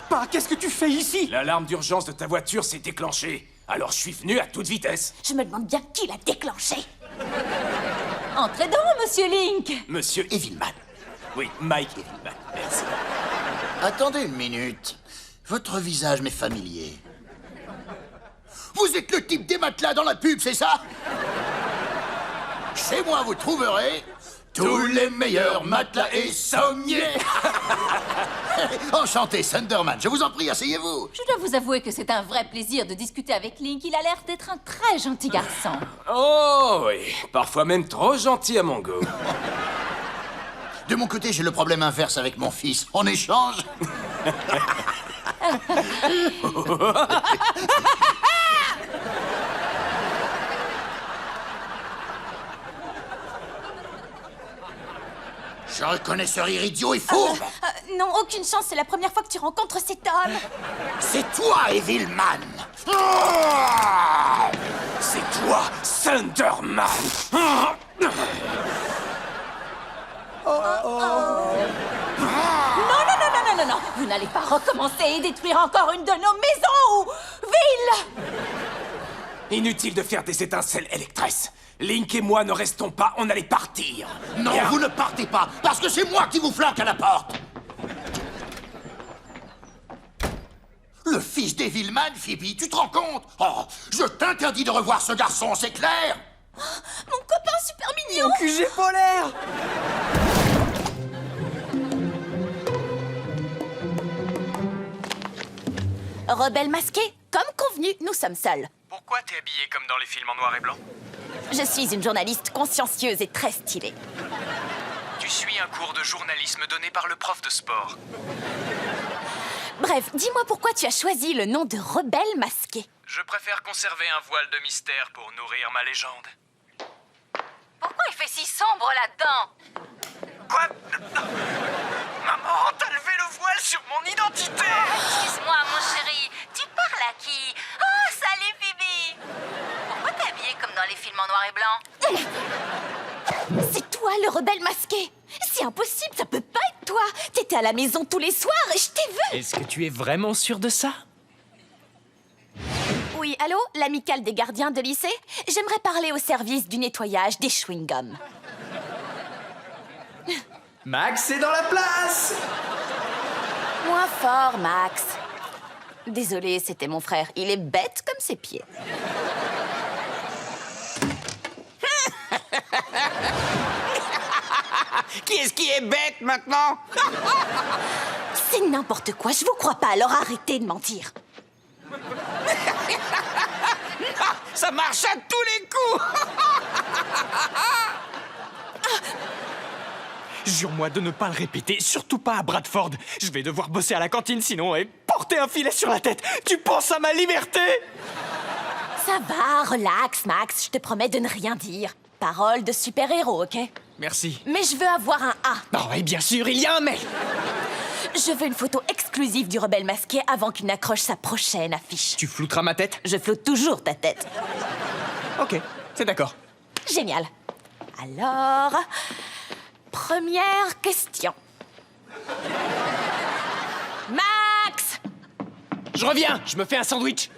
Pa, qu'est-ce que tu fais ici? L'alarme d'urgence de ta voiture s'est déclenchée. Alors je suis venu à toute vitesse. Je me demande bien qui l'a déclenché. Entrez donc, monsieur Link. Monsieur Evilman. Oui, Mike Evilman. Merci. Attendez une minute. Votre visage m'est familier. Vous êtes le type des matelas dans la pub, c'est ça? Chez moi, vous trouverez tous les meilleurs matelas et sommiers. Enchanté, Thunderman. Je vous en prie, asseyez-vous. Je dois vous avouer que c'est un vrai plaisir de discuter avec Link. Il a l'air d'être un très gentil garçon. Oh oui, parfois même trop gentil à mon goût. De mon côté, j'ai le problème inverse avec mon fils. En échange... Je reconnais ce rire idiot et fourbe. Non, aucune chance, c'est la première fois que tu rencontres cet homme. C'est toi, Evilman. C'est toi, Thunderman. Oh. Vous n'allez pas recommencer et détruire encore une de nos maisons ou villes. Inutile de faire des étincelles, Electress. Link et moi ne restons pas, on allait partir. Non, Bien. vous ne partez pas, parce que c'est moi qui vous flanque à la porte. Le fils d'Evilman, Phoebe, tu te rends compte? Oh, je t'interdis de revoir ce garçon, c'est clair? Mon copain super mignon. Mon QG polaire. Rebelle masqué, comme convenu, nous sommes seuls. Pourquoi t'es habillée comme dans les films en noir et blanc? Je suis une journaliste consciencieuse et très stylée. Tu suis un cours de journalisme donné par le prof de sport. Bref, dis-moi pourquoi tu as choisi le nom de Rebelle masqué. Je préfère conserver un voile de mystère pour nourrir ma légende. Pourquoi il fait si sombre là-dedans? Quoi? Maman, t'as levé le voile sur mon identité! Excuse-moi, mon chéri. Tu parles à qui? Oh, salut, Phoebe! Pourquoi t'es habillée comme dans les films en noir et blanc? C'est toi le rebelle masqué. C'est impossible, ça peut pas être toi. T'étais à la maison tous les soirs et je t'ai vu. Est-ce que tu es vraiment sûr de ça? Oui, allô, l'amicale des gardiens de lycée? J'aimerais parler au service du nettoyage des chewing-gums. Max est dans la place! Moins fort, Max. Désolé, c'était mon frère. Il est bête comme ses pieds. Qui est-ce qui est bête maintenant? C'est n'importe quoi, je vous crois pas, alors arrêtez de mentir. Ça marche à tous les coups. Jure-moi de ne pas le répéter, surtout pas à Bradford. Je vais devoir bosser à la cantine sinon et porter un filet sur la tête. Tu penses à ma liberté? Ça va, relax, Max, je te promets de ne rien dire. Parole de super-héros, ok? Merci. Mais je veux avoir un A. Oh, et bien sûr, il y a un mais. Je veux une photo exclusive du rebelle masqué avant qu'il n'accroche sa prochaine affiche. Tu flouteras ma tête? Je floute toujours ta tête. Ok, c'est d'accord. Génial. Alors, première question. Max! Je reviens, je me fais un sandwich.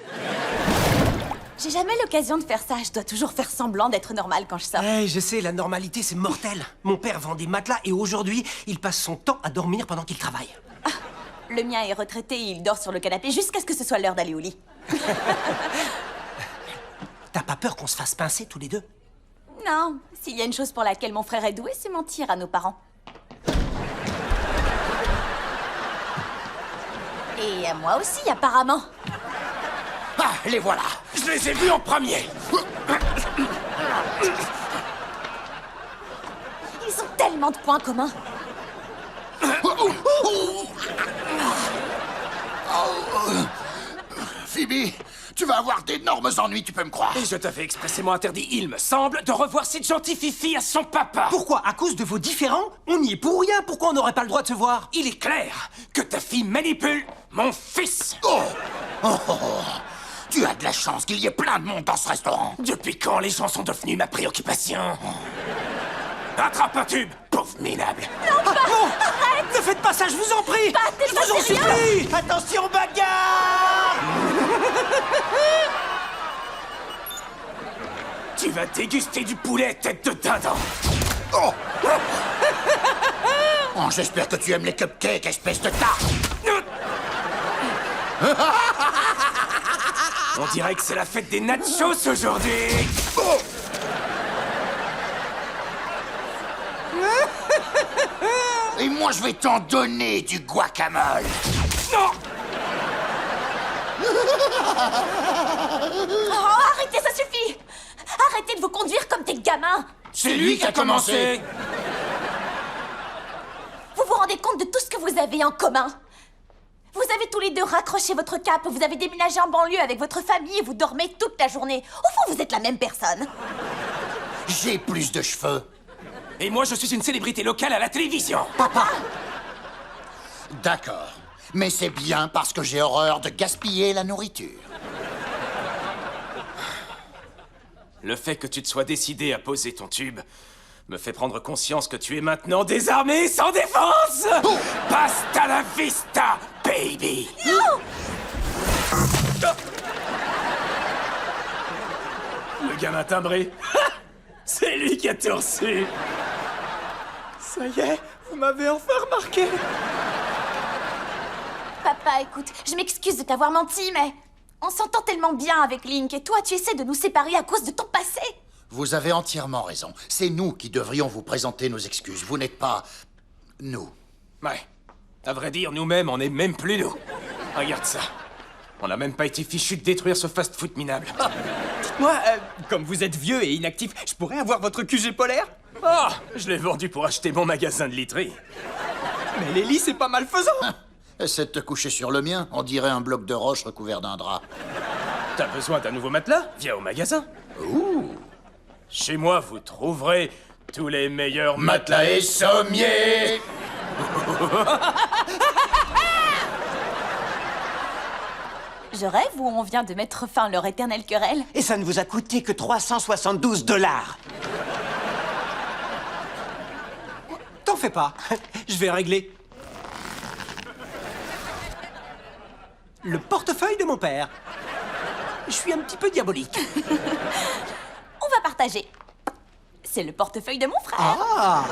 J'ai jamais l'occasion de faire ça. Je dois toujours faire semblant d'être normale quand je sors. Hey, je sais, la normalité, c'est mortel. Mon père vend des matelas et aujourd'hui, il passe son temps à dormir pendant qu'il travaille. Ah, le mien est retraité et il dort sur le canapé jusqu'à ce que ce soit l'heure d'aller au lit. T'as pas peur qu'on se fasse pincer tous les deux? Non, s'il y a une chose pour laquelle mon frère est doué, c'est mentir à nos parents. Et à moi aussi, apparemment. Ah, les voilà. Je les ai vus en premier. Ils ont tellement de points communs. Phoebe, tu vas avoir d'énormes ennuis, tu peux me croire. Et je t'avais expressément interdit, il me semble, de revoir cette gentille fifi à son papa. Pourquoi? À cause de vos différends? On y est pour rien. Pourquoi on n'aurait pas le droit de se voir? Il est clair que ta fille manipule mon fils. Tu as de la chance qu'il y ait plein de monde dans ce restaurant. Depuis quand les gens sont devenus ma préoccupation? Attrape un tube, pauvre minable. Non, pas! Arrête! Ne faites pas ça, je vous en prie! Je vous en supplie! Attention, bagarre! Tu vas déguster du poulet tête de dindon. Oh, j'espère que tu aimes les cupcakes, espèce de tarte. On dirait que c'est la fête des nachos aujourd'hui. Oh. Et moi, je vais t'en donner du guacamole. Non! Oh, arrêtez, ça suffit! Arrêtez de vous conduire comme des gamins! C'est lui qui a commencé! Vous vous rendez compte de tout ce que vous avez en commun? Vous avez tous les deux raccroché votre cape, vous avez déménagé en banlieue avec votre famille et vous dormez toute la journée. Au fond, vous êtes la même personne. J'ai plus de cheveux. Et moi, je suis une célébrité locale à la télévision. Papa! D'accord. Mais c'est bien parce que j'ai horreur de gaspiller la nourriture. Le fait que tu te sois décidé à poser ton tube me fait prendre conscience que tu es maintenant désarmé et sans défense. Basta la vista, baby. Non! Le gamin timbré. C'est lui qui a tout reçu. Ça y est, vous m'avez enfin remarqué. Papa, écoute, je m'excuse de t'avoir menti, mais on s'entend tellement bien avec Link et toi, tu essaies de nous séparer à cause de ton passé. Vous avez entièrement raison. C'est nous qui devrions vous présenter nos excuses. Vous n'êtes pas... nous. Ouais. À vrai dire, nous-mêmes, on n'est même plus nous. Regarde ça. On n'a même pas été fichus de détruire ce fast-food minable. Dites-moi, comme vous êtes vieux et inactif, je pourrais avoir votre QG polaire? Oh, je l'ai vendu pour acheter mon magasin de literie. Mais les lits, c'est pas malfaisant. Essaie de te coucher sur le mien, on dirait un bloc de roche recouvert d'un drap. T'as besoin d'un nouveau matelas? Viens au magasin. Ouh. Chez moi, vous trouverez tous les meilleurs Matelas et sommiers. Je rêve ou on vient de mettre fin à leur éternelle querelle? Et ça ne vous a coûté que 372 $. T'en fais pas, je vais régler. Le portefeuille de mon père. Je suis un petit peu diabolique. On va partager. C'est le portefeuille de mon frère. Ah!